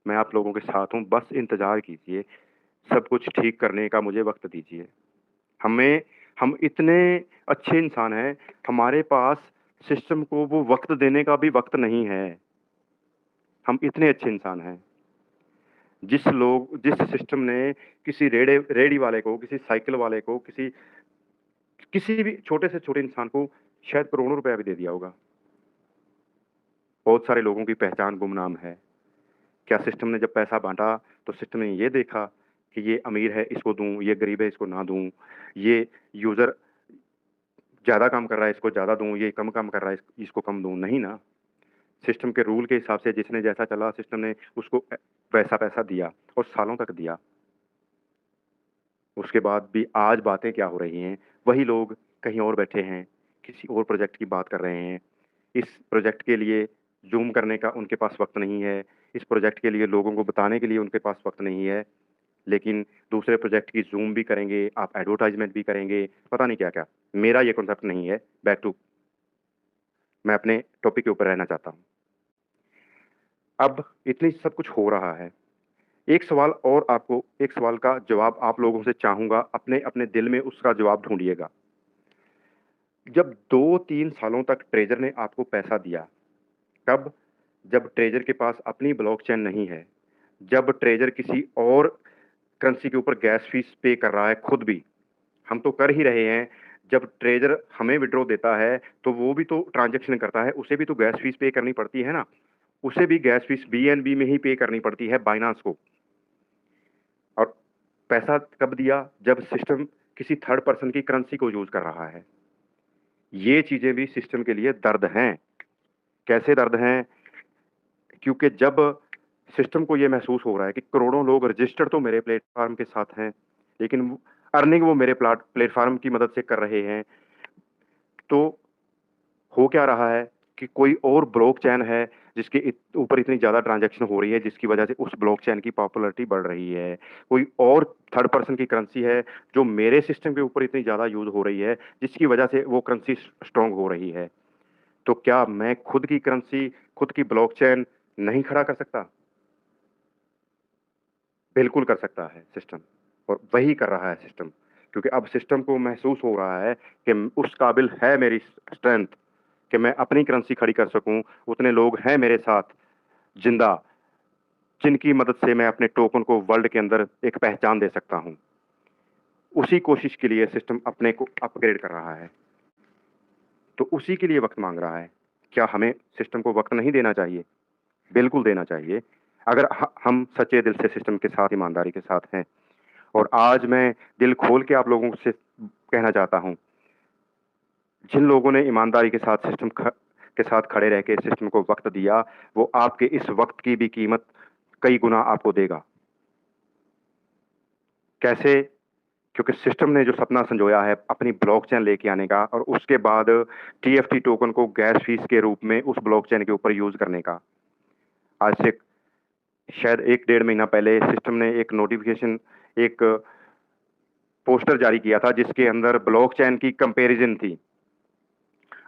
[SPEAKER 1] मैं आप लोगों के साथ हूँ, बस इंतज़ार कीजिए, सब कुछ ठीक करने का मुझे वक़्त दीजिए। हम इतने अच्छे इंसान हैं, हमारे पास सिस्टम को वो वक़्त देने का भी वक़्त नहीं है। हम इतने अच्छे इंसान हैं। जिस सिस्टम ने किसी रेहड़ी वाले को, किसी साइकिल वाले को, किसी भी छोटे से छोटे इंसान को शायद करोड़ों रुपया भी दे दिया होगा। बहुत सारे लोगों की पहचान गुमनाम है। क्या सिस्टम ने जब पैसा बाँटा, तो सिस्टम ने ये देखा कि ये अमीर है, इसको दूँ, ये गरीब है, इसको ना दूँ, ये यूज़र ज़्यादा काम कर रहा है, इसको ज़्यादा दूँ, ये कम काम कर रहा है, इसको कम दूँ? नहीं ना। सिस्टम के रूल के हिसाब से जिसने जैसा चला, सिस्टम ने उसको वैसा पैसा दिया और सालों तक दिया। उसके बाद भी आज बातें क्या हो रही हैं, वही लोग कहीं और बैठे हैं, किसी और प्रोजेक्ट की बात कर रहे हैं। इस प्रोजेक्ट के लिए ज़ूम करने का उनके पास वक़्त नहीं है, इस प्रोजेक्ट के लिए लोगों को बताने के लिए उनके पास वक़्त नहीं है, लेकिन दूसरे प्रोजेक्ट की ज़ूम भी करेंगे, आप एडवर्टाइज़मेंट भी करेंगे, पता नहीं क्या-क्या। मेरा ये कॉन्सेप्ट नहीं है, बैक टू मैं अपने टॉपिक के ऊपर रहना चाहता हूँ। अब इतनी सब कुछ हो रहा है। एक सवाल का जवाब आप लोगों से चाहूँगा, अपने दिल में उसका जवाब ढूँढिएगा। जब 2-3 सालों तक ट्रेज़र ने आपको पैसा दिया, कब? जब ट्रेज़र के पास अपनी ब्लॉकचेन नहीं है, जब ट्रेज़र किसी और करेंसी के ऊपर गैस फ़ीस पे कर रहा है खुद भी। हम तो कर ही रहे हैं, जब ट्रेज़र हमें विथड्रॉ देता है, तो वो भी तो ट्रांज़ैक्शन करता है, उसे भी तो गैस फ़ीस पे करनी पड़ती है ना। उसे भी गैस फ़ीस बीएनबी में ही पे करनी पड़ती है बाइनेंस को। और पैसा कब दिया? जब सिस्टम किसी थर्ड पर्सन की करेंसी को यूज़ कर रहा है। ये चीज़ें भी सिस्टम के लिए दर्द हैं। कैसे दर्द हैं? क्योंकि जब सिस्टम को ये महसूस हो रहा है कि करोड़ों लोग रजिस्टर्ड तो मेरे प्लेटफ़ॉर्म के साथ हैं, लेकिन अर्निंग वो मेरे प्लेटफ़ॉर्म की मदद से कर रहे हैं, तो हो क्या रहा है कि कोई और ब्लॉकचेन है जिसके ऊपर इतनी ज़्यादा ट्रांजैक्शन हो रही है, जिसकी वजह से उस ब्लॉकचेन की पॉपुलैरिटी बढ़ रही है। कोई और थर्ड पर्सन की करेंसी है जो मेरे सिस्टम के ऊपर इतनी ज़्यादा यूज़ हो रही है, जिसकी वजह से वो करेंसी स्ट्रांग हो रही है। तो क्या मैं खुद की करेंसी, खुद की ब्लॉकचेन नहीं खड़ा कर सकता? बिल्कुल कर सकता है सिस्टम, और वही कर रहा है सिस्टम। क्योंकि अब सिस्टम को महसूस हो रहा है कि उस काबिल है मेरी स्ट्रेंथ कि मैं अपनी करेंसी खड़ी कर सकूँ, उतने लोग हैं मेरे साथ ज़िंदा, जिनकी मदद से मैं अपने टोकन को वर्ल्ड के अंदर एक पहचान दे सकता हूँ। उसी कोशिश के लिए सिस्टम अपने को अपग्रेड कर रहा है, तो उसी के लिए वक़्त माँग रहा है। क्या हमें सिस्टम को वक़्त नहीं देना चाहिए? बिल्कुल देना चाहिए। अगर हम सच्चे दिल से सिस्टम के साथ, ईमानदारी के साथ हैं। और आज मैं दिल खोल के आप लोगों से कहना चाहता हूँ, जिन लोगों ने ईमानदारी के साथ के साथ खड़े रह के सिस्टम को वक़्त दिया, वो आपके इस वक़्त की भी कीमत कई गुना आपको देगा। कैसे? क्योंकि सिस्टम ने जो सपना संजोया है अपनी ब्लॉकचेन लेके आने का, और उसके बाद टीएफटी टोकन को गैस फ़ीस के रूप में उस ब्लॉकचेन के ऊपर यूज़ करने का। आज से शायद 1 डेढ़ महीना पहले सिस्टम ने एक नोटिफ़िकेशन, एक पोस्टर जारी किया था जिसके अंदर ब्लॉकचेन की कंपैरिज़न थी।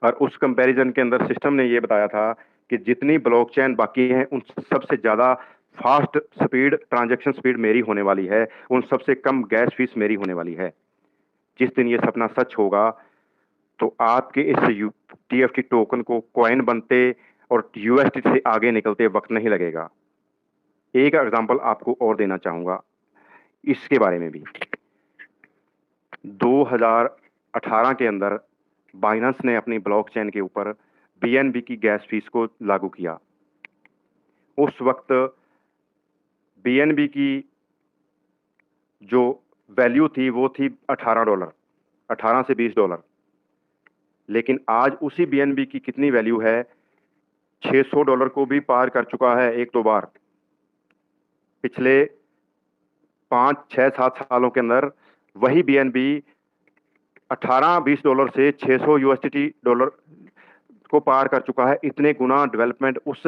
[SPEAKER 1] और उस कंपैरिज़न के अंदर सिस्टम ने ये बताया था कि जितनी ब्लॉकचेन बाकी हैं, उन सबसे ज़्यादा फ़ास्ट स्पीड, ट्रांज़ैक्शन स्पीड मेरी होने वाली है, उन सबसे कम गैस फ़ीस मेरी होने वाली है। जिस दिन ये सपना सच होगा तो आपके इस TFT टोकन को कॉइन बनते और USD से आगे निकलते वक्त नहीं लगेगा। एक एग्जांपल आपको और देना चाहूंगा इसके बारे में भी। 2018 के अंदर बाइनेंस ने अपनी ब्लॉकचेन के ऊपर BNB की गैस फीस को लागू किया। उस वक्त BNB की जो वैल्यू थी वो थी $18, 18 से $20। लेकिन आज उसी BNB की कितनी वैल्यू है? $600 को भी पार कर चुका है एक दो बार। पिछले 5, 6, 7 सालों के अंदर वही BNB $18-20 से $600 को पार कर चुका है। इतने गुना डेवलपमेंट उस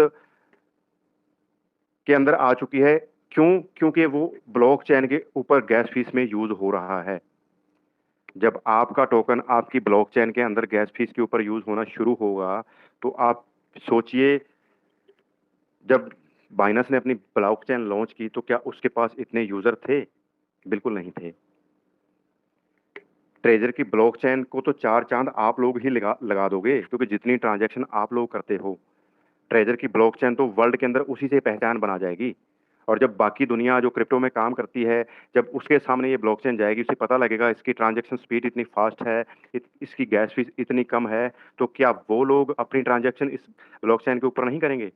[SPEAKER 1] के अंदर आ चुकी है। क्यों? क्योंकि वो ब्लॉकचेन के ऊपर गैस फीस में यूज हो रहा है। जब आपका टोकन आपकी ब्लॉकचेन के अंदर गैस फीस के ऊपर यूज होना शुरू होगा तो आप सोचिए, जब बाइनेंस ने अपनी ब्लॉकचेन लॉन्च की तो क्या उसके पास इतने यूजर थे? बिल्कुल नहीं थे। ट्रेजर की ब्लॉकचेन को तो 4 चांद आप लोग ही लगा दोगे, क्योंकि जितनी ट्रांजैक्शन आप लोग करते हो, ट्रेजर की ब्लॉकचेन तो वर्ल्ड के अंदर उसी से पहचान बना जाएगी। और जब बाकी दुनिया जो क्रिप्टो में काम करती है, जब उसके सामने ये ब्लॉकचेन जाएगी, उसे पता लगेगा इसकी ट्रांजैक्शन स्पीड इतनी फास्ट है, इसकी गैस फीस इतनी कम है, तो क्या वो लोग अपनी ट्रांजैक्शन इस ब्लॉकचेन के ऊपर नहीं करेंगे?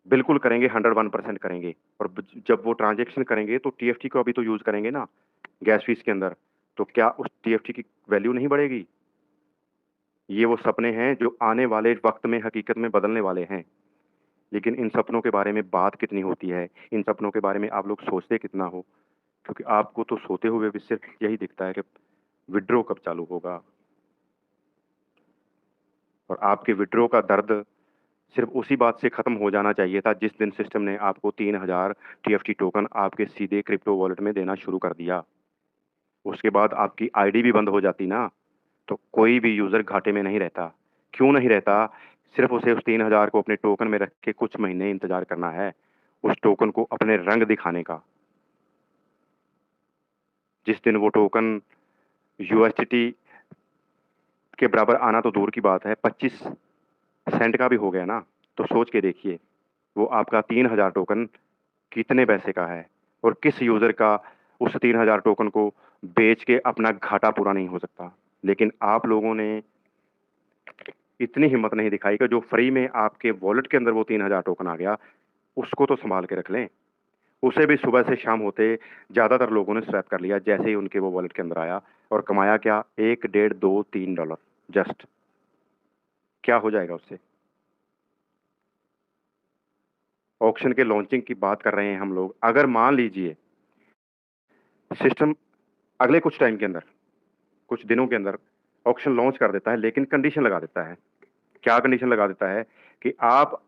[SPEAKER 1] बिल्कुल करेंगे, 101% करेंगे। और जब वो ट्रांजैक्शन करेंगे तो TFT को भी तो यूज करेंगे ना गैस फीस के अंदर, तो क्या उस TFT की वैल्यू नहीं बढ़ेगी? ये वो सपने हैं जो आने वाले वक्त में हकीकत में बदलने वाले हैं। लेकिन इन सपनों के बारे में बात कितनी होती है, इन सपनों के बारे में आप लोग सोचते कितना हो? क्योंकि आपको तो सोते हुए भी सिर्फ यही दिखता है कि विड्रॉ कब चालू होगा। और आपके विड्रॉ का दर्द सिर्फ उसी बात से खत्म हो जाना चाहिए था जिस दिन सिस्टम ने आपको 3000 TFT टोकन आपके सीधे क्रिप्टो वॉलेट में देना शुरू कर दिया। उसके बाद आपकी आईडी भी बंद हो जाती ना, तो कोई भी यूजर घाटे में नहीं रहता। क्यों नहीं रहता? सिर्फ उसे उस 3000 को अपने टोकन में रख के कुछ महीने इंतजार करना है, उस टोकन को अपने रंग दिखाने का। जिस दिन वो टोकन USDT के बराबर आना तो दूर की बात है, 25 सेंट का भी हो गया ना, तो सोच के देखिए वो आपका 3000 टोकन कितने पैसे का है, और किस यूजर का उस 3000 टोकन को बेच के अपना घाटा पूरा नहीं हो सकता। लेकिन आप लोगों ने इतनी हिम्मत नहीं दिखाई कि जो फ्री में आपके वॉलेट के अंदर वो 3000 टोकन आ गया, उसको तो संभाल के रख लें। उसे भी सुबह से शाम होते ज्यादातर लोगों ने स्वैप कर लिया जैसे ही उनके वो वॉलेट के अंदर आया, और कमाया क्या? 1, 1.5, 2, $3 जस्ट। क्या हो जाएगा उससे? ऑक्शन के लॉन्चिंग की बात कर रहे हैं हम लोग। अगर मान लीजिए सिस्टम अगले कुछ टाइम के अंदर, कुछ दिनों के अंदर ऑक्शन लॉन्च कर देता है, लेकिन कंडीशन लगा देता है। क्या कंडीशन लगा देता है? कि आप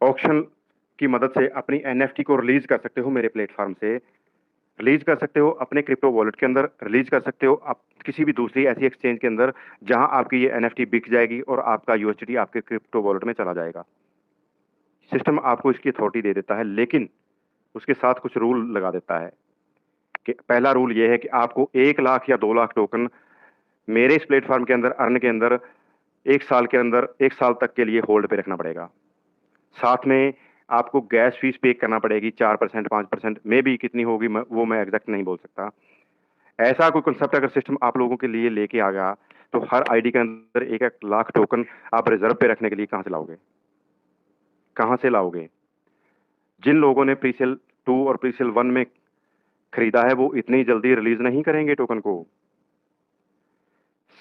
[SPEAKER 1] ऑक्शन की मदद से अपनी NFT को रिलीज कर सकते हो, मेरे प्लेटफॉर्म से रिलीज कर सकते हो, अपने क्रिप्टो वॉलेट के अंदर रिलीज कर सकते हो, आप किसी भी दूसरी ऐसी एक्सचेंज के अंदर जहां आपकी ये NFT बिक जाएगी और आपका USDT आपके क्रिप्टो वॉलेट में चला जाएगा। सिस्टम आपको इसकी अथॉरिटी दे देता है, लेकिन उसके साथ कुछ रूल लगा देता है। कि पहला रूल ये है कि आपको 1 लाख या 2 लाख टोकन मेरे इस प्लेटफॉर्म के अंदर अर्न के अंदर 1 साल के अंदर 1 साल तक के लिए होल्ड पे रखना पड़ेगा। साथ में आपको गैस फीस पे करना पड़ेगी 4%, 5%, में भी कितनी होगी वो मैं एग्जैक्ट नहीं बोल सकता। ऐसा कोई कंसेप्ट अगर सिस्टम आप लोगों के लिए लेके आ गया तो हर आईडी के अंदर 1-1 लाख टोकन आप रिजर्व पे रखने के लिए कहां से लाओगे? कहां से लाओगे? जिन लोगों ने प्रीसेल 2 और प्रीसेल 1 में खरीदा है वो इतनी जल्दी रिलीज नहीं करेंगे टोकन को।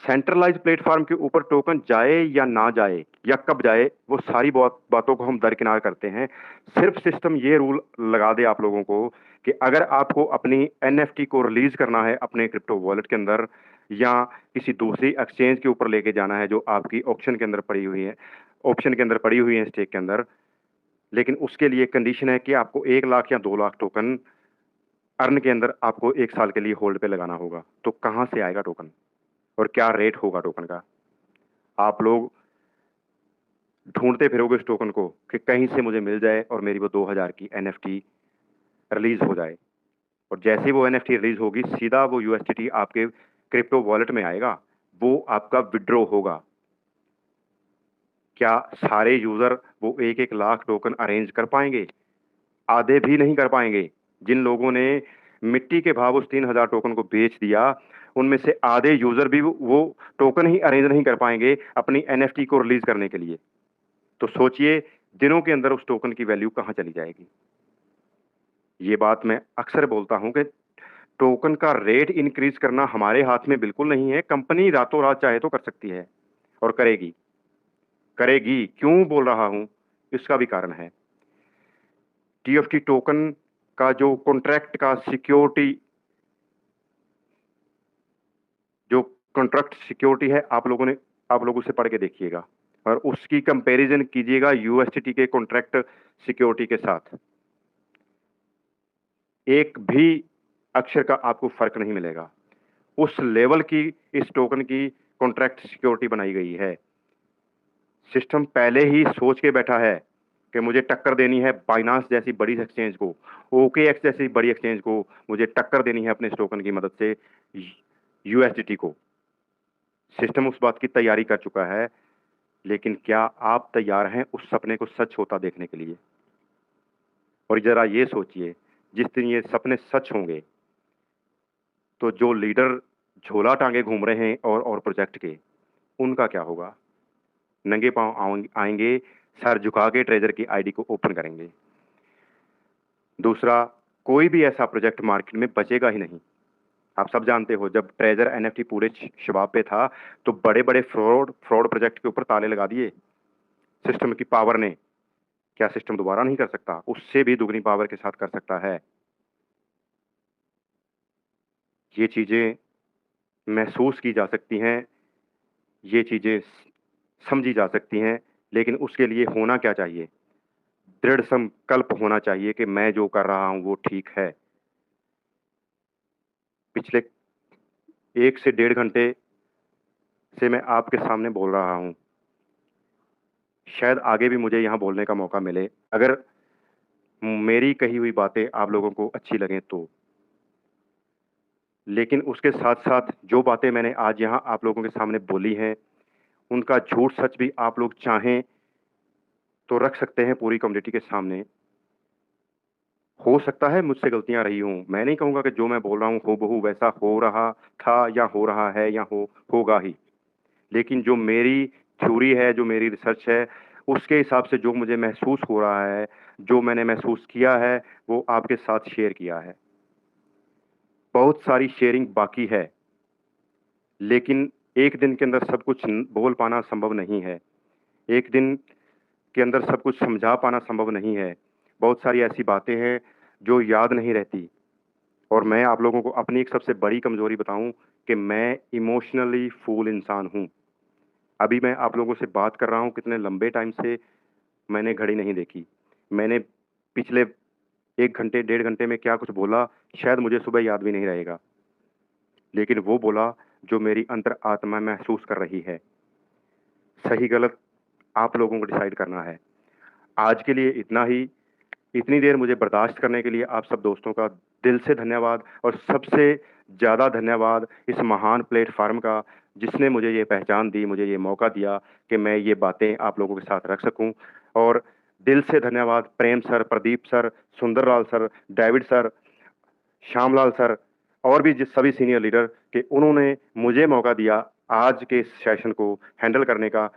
[SPEAKER 1] सेंट्रलाइज प्लेटफॉर्म के ऊपर टोकन जाए या ना जाए या कब जाए, वो सारी बातों को हम दरकिनार करते हैं। सिर्फ सिस्टम ये रूल लगा दे आप लोगों को कि अगर आपको अपनी NFT को रिलीज करना है अपने क्रिप्टो वॉलेट के अंदर या किसी दूसरी एक्सचेंज के ऊपर लेके जाना है जो आपकी ऑप्शन के अंदर पड़ी हुई है, ऑप्शन के अंदर पड़ी हुई है स्टेक के अंदर, लेकिन उसके लिए कंडीशन है कि आपको 1 लाख या 2 लाख टोकन अर्न के अंदर आपको 1 साल के लिए होल्ड पे लगाना होगा। तो कहां से आएगा टोकन और क्या रेट होगा टोकन का? आप लोग ढूंढते फिरोगे उस टोकन को कि कहीं से मुझे मिल जाए और मेरी वो 2000 की NFT रिलीज हो जाए। और जैसे ही वो एनएफटी रिलीज होगी सीधा वो यूएसडीटी आपके क्रिप्टो वॉलेट में आएगा, वो आपका विड्रॉ होगा। क्या सारे यूजर वो 1-1 लाख टोकन अरेंज कर पाएंगे? आधे भी नहीं कर पाएंगे। जिन लोगों ने मिट्टी के भाव उस 3000 टोकन को बेच दिया, उनमें से आधे यूजर भी वो टोकन ही अरेंज नहीं कर पाएंगे अपनी एनएफटी को रिलीज करने के लिए। तो सोचिए दिनों के अंदर उस टोकन की वैल्यू कहां चली जाएगी। ये बात मैं अक्सर बोलता हूं कि टोकन का रेट इंक्रीज करना हमारे हाथ में बिल्कुल नहीं है। कंपनी रातों रात चाहे तो कर सकती है और करेगी। करेगी क्यों बोल रहा हूं, इसका भी कारण है। टीएफटी टोकन का जो कॉन्ट्रैक्ट का सिक्योरिटी, जो कॉन्ट्रैक्ट सिक्योरिटी है, आप लोग उसे पढ़ के देखिएगा और उसकी कंपैरिजन कीजिएगा यूएसडीटी के कॉन्ट्रैक्ट सिक्योरिटी के साथ। एक भी अक्षर का आपको फर्क नहीं मिलेगा। उस लेवल की इस टोकन की कॉन्ट्रैक्ट सिक्योरिटी बनाई गई है। सिस्टम पहले ही सोच के बैठा है कि मुझे टक्कर देनी है बाइनांस जैसी बड़ी एक्सचेंज को, ओकेएक्स जैसी बड़ी एक्सचेंज को, मुझे टक्कर देनी है अपने इस टोकन की मदद से यूएसडीटी को। सिस्टम उस बात की तैयारी कर चुका है, लेकिन क्या आप तैयार हैं उस सपने को सच होता देखने के लिए? और जरा ये सोचिए, जिस दिन ये सपने सच होंगे तो जो लीडर झोला टांगे घूम रहे हैं और प्रोजेक्ट के, उनका क्या होगा? नंगे पांव आएंगे, सर झुका के ट्रेजर की आईडी को ओपन करेंगे। दूसरा, कोई भी ऐसा प्रोजेक्ट मार्केट में बचेगा ही नहीं। आप सब जानते हो जब ट्रेजर एनएफटी पूरे शबाब पे था तो बड़े बड़े फ्रॉड प्रोजेक्ट के ऊपर ताले लगा दिए सिस्टम की पावर ने। क्या सिस्टम दोबारा नहीं कर सकता? उससे भी दुगनी पावर के साथ कर सकता है। ये चीजें महसूस की जा सकती हैं, ये चीजें समझी जा सकती हैं, लेकिन उसके लिए होना क्या चाहिए? दृढ़ संकल्प होना चाहिए कि मैं जो कर रहा हूं वो ठीक है। पिछले 1 से 1.5 घंटे से मैं आपके सामने बोल रहा हूं। शायद आगे भी मुझे यहां बोलने का मौका मिले। अगर मेरी कही हुई बातें आप लोगों को अच्छी लगें तो। लेकिन उसके साथ साथ जो बातें मैंने आज यहां आप लोगों के सामने बोली हैं, उनका झूठ सच भी आप लोग चाहें तो रख सकते हैं पूरी कम्युनिटी के सामने। हो सकता है मुझसे गलतियां रही हों। मैं नहीं कहूंगा कि जो मैं बोल रहा हूं हूबहू वैसा हो रहा था या हो रहा है या होगा ही। लेकिन जो मेरी थ्योरी है, जो मेरी रिसर्च है, उसके हिसाब से जो मुझे महसूस हो रहा है, जो मैंने महसूस किया है, वो आपके साथ शेयर किया है। बहुत सारी शेयरिंग बाकी है, लेकिन एक दिन के अंदर सब कुछ बोल पाना संभव नहीं है। एक दिन के अंदर सब कुछ समझा पाना संभव नहीं है। बहुत सारी ऐसी बातें हैं जो याद नहीं रहती। और मैं आप लोगों को अपनी एक सबसे बड़ी कमजोरी बताऊं कि मैं इमोशनली फूल इंसान हूं। अभी मैं आप लोगों से बात कर रहा हूं, कितने लंबे टाइम से मैंने घड़ी नहीं देखी। मैंने पिछले 1 घंटे 1.5 घंटे में क्या कुछ बोला शायद मुझे सुबह याद भी नहीं रहेगा, लेकिन वो बोला जो मेरी अंतर आत्मा महसूस कर रही है। सही गलत आप लोगों को डिसाइड करना है। आज के लिए इतना ही। इतनी देर मुझे बर्दाश्त करने के लिए आप सब दोस्तों का दिल से धन्यवाद, और सबसे ज़्यादा धन्यवाद इस महान प्लेटफार्म का जिसने मुझे ये पहचान दी, मुझे ये मौका दिया कि मैं ये बातें आप लोगों के साथ रख सकूं। और दिल से धन्यवाद Prem sir, Pradeep sir, Sundarlal sir, David sir, Shyamlal sir और भी जिस सभी सीनियर लीडर के उन्होंने मुझे मौका दिया आज के इस सेशन को हैंडल करने का।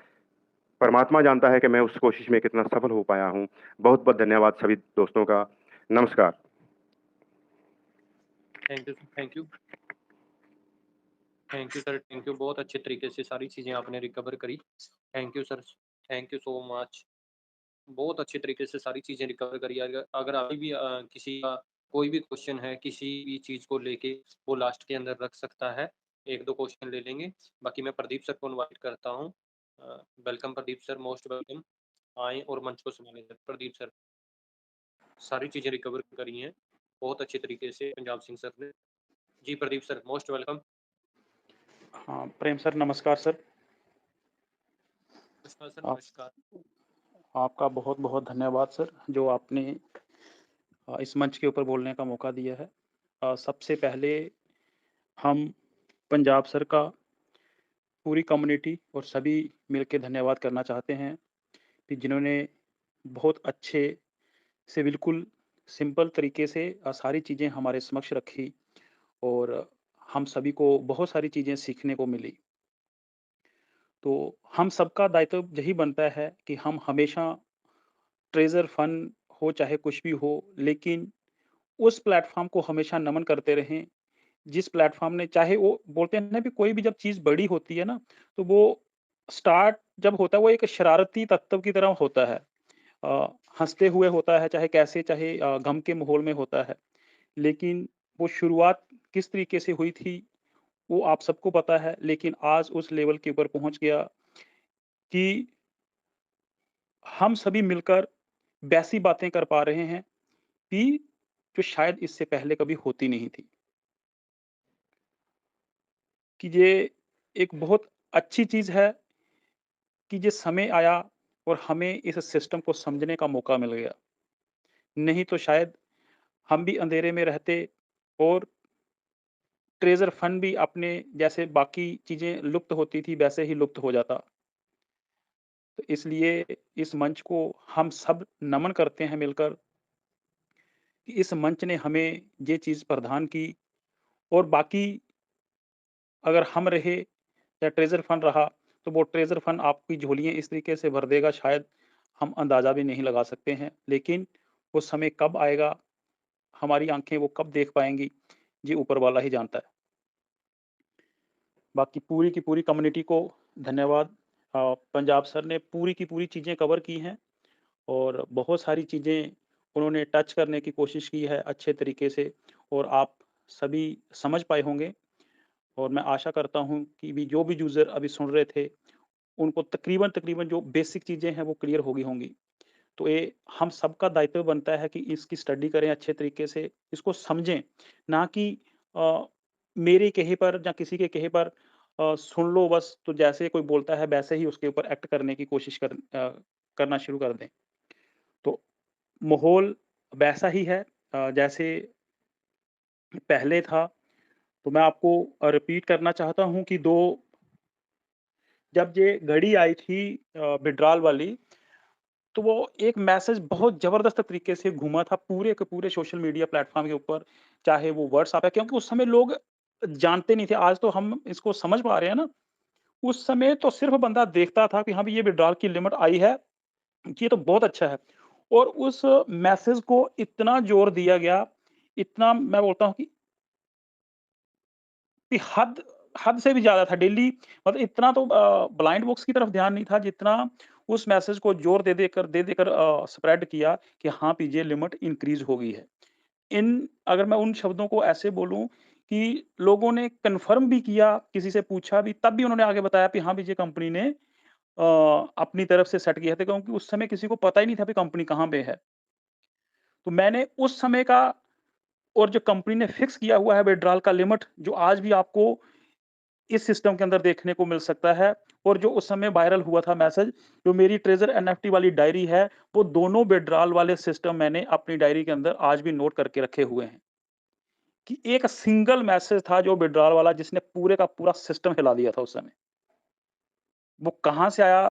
[SPEAKER 1] परमात्मा जानता है कि मैं उस कोशिश में कितना सफल हो पाया हूं। बहुत बहुत धन्यवाद सभी दोस्तों का। नमस्कार।
[SPEAKER 2] Thank you, thank you, thank you sir, thank you. बहुत अच्छे तरीके से सारी चीज़ें आपने रिकवर करी। Thank you sir, thank you so much. बहुत अच्छे तरीके से सारी चीज़ें रिकवर करी। अगर अगर अभी भी किसी का कोई भी क्वेश्चन है किसी भी चीज़ को लेके, वो लास्ट के अंदर रख सकता है। 1-2 क्वेश्चन ले लेंगे। बाकी मैं प्रदीप सर को इनवाइट करता हूँ। Welcome Pradeep sir, most welcome. आएँ और मंच को संभालें सर। प्रदीप सर, सारी चीज़ें रिकवर करी हैं बहुत अच्छे तरीके से पंजाब सिंह सर ने। जी प्रदीप सर, मोस्ट वेलकम।
[SPEAKER 3] हाँ, प्रेम सर नमस्कार सर।
[SPEAKER 2] नमस्कार सर,
[SPEAKER 3] आप
[SPEAKER 2] नमस्कार।
[SPEAKER 3] आपका बहुत-बहुत धन्यवाद सर, जो आपने इस मंच के ऊपर बोलने का मौका दिया है। सबसे पहले हम पंजाब सर का पूरी कम्युनिटी और सभी मिलके धन्यवाद करना चाहते हैं कि जिन्होंने बहुत अच्छे से बिल्कुल सिंपल तरीके से सारी चीज़ें हमारे समक्ष रखी और हम सभी को बहुत सारी चीज़ें सीखने को मिली। तो हम सबका दायित्व यही बनता है कि हम हमेशा ट्रेज़र फंड हो चाहे कुछ भी हो, लेकिन उस प्लेटफ़ॉर्म को हमेशा नमन करते रहें, जिस प्लेटफ़ॉर्म ने चाहे वो बोलते हैं ना कि कोई भी जब चीज़ बड़ी होती है ना, तो वो स्टार्ट जब होता है वो एक शरारती तत्व की तरह होता है। अ, हँसते हुए होता है, चाहे कैसे चाहे गम के माहौल में होता है। लेकिन वो शुरुआत किस तरीके से हुई थी, वो आप सबको पता है, लेकिन आज उस लेवल के ऊपर पहुँच गया कि हम सभी मिलकर वैसी बातें कर पा रहे हैं कि जो शायद इससे पहले कभी होती नहीं थी। कि ये एक बहुत अच्छी चीज़ है कि ये समय आया और हमें इस सिस्टम को समझने का मौका मिल गया। नहीं तो शायद हम भी अंधेरे में रहते और ट्रेज़र फंड भी अपने जैसे बाकी चीज़ें लुप्त होती थी, वैसे ही लुप्त हो जाता। तो इसलिए इस मंच को हम सब नमन करते हैं मिलकर कि इस मंच ने हमें ये चीज़ प्रदान की और बाकी अगर हम रहे या ट्रेज़र फंड रहा, तो वो ट्रेज़र फंड आपकी झोलियाँ इस तरीके से भर देगा शायद हम अंदाज़ा भी नहीं लगा सकते हैं। लेकिन वो समय कब आएगा, हमारी आँखें वो कब देख पाएँगी, ये ऊपर वाला ही जानता है। बाकी पूरी की पूरी कम्युनिटी को धन्यवाद। पंजाब सर ने पूरी की पूरी चीज़ें कवर की हैं और बहुत सारी चीज़ें उन्होंने टच करने की कोशिश की है अच्छे तरीके से और आप सभी समझ पाए होंगे और मैं आशा करता हूँ कि भी जो भी यूज़र अभी सुन रहे थे, उनको तकरीबन-तकरीबन जो बेसिक चीज़ें हैं वो क्लियर हो गई होंगी। तो ये हम सबका दायित्व बनता है कि इसकी स्टडी करें अच्छे तरीके से, इसको समझें, ना कि अ, मेरे कहे पर या किसी के कहे पर सुन लो बस, तो जैसे कोई बोलता है वैसे ही उसके ऊपर एक्ट करने की कोशिश करना शुरू कर दें। तो माहौल वैसा ही है जैसे पहले था, तो मैं आपको रिपीट करना चाहता हूँ कि 2 जब ये घड़ी आई थी विथड्रॉल वाली, तो वो एक मैसेज बहुत ज़बरदस्त तरीके से घूमा था पूरे के पूरे सोशल मीडिया प्लेटफ़ॉर्म के ऊपर, चाहे वो व्हाट्सएप है क्योंकि उस समय लोग जानते नहीं थे, आज तो हम इसको समझ पा रहे हैं ना। उस समय तो सिर्फ़ बंदा देखता था कि हाँ, भई ये विथड्रॉल की लिमिट आई है, ये तो बहुत अच्छा है। और उस मैसेज को इतना ज़ोर दिया गया, इतना मैं बोलता हूँ कि हद हद से भी ज़्यादा था डेली मतलब इतना तो ब्लाइंड बॉक्स की तरफ ध्यान नहीं था जितना उस मैसेज को ज़ोर दे देकर स्प्रेड किया कि हाँ, पीजिए लिमिट इंक्रीज़ हो गई है। इन अगर मैं उन शब्दों को ऐसे बोलूँ कि लोगों ने कन्फर्म भी किया, किसी से पूछा भी तब भी उन्होंने आगे बताया कि हाँ, ये कंपनी ने अपनी तरफ से सेट किया था क्योंकि उस समय किसी को पता ही नहीं था कि कंपनी कहाँ पे है। तो मैंने उस समय का और जो कंपनी ने फिक्स किया हुआ है विथड्रॉल का लिमिट जो आज भी आपको इस सिस्टम के अंदर देखने को मिल सकता है और जो उस समय वायरल हुआ था मैसेज, जो मेरी ट्रेज़र एनएफटी वाली डायरी है, वो दोनों विथड्रॉल वाले सिस्टम मैंने अपनी डायरी के अंदर आज भी नोट करके रखे हुए हैं, कि एक सिंगल मैसेज था जो विथड्रॉल वाला जिसने पूरे का पूरा सिस्टम हिला दिया था उस समय। वो कहाँ से आया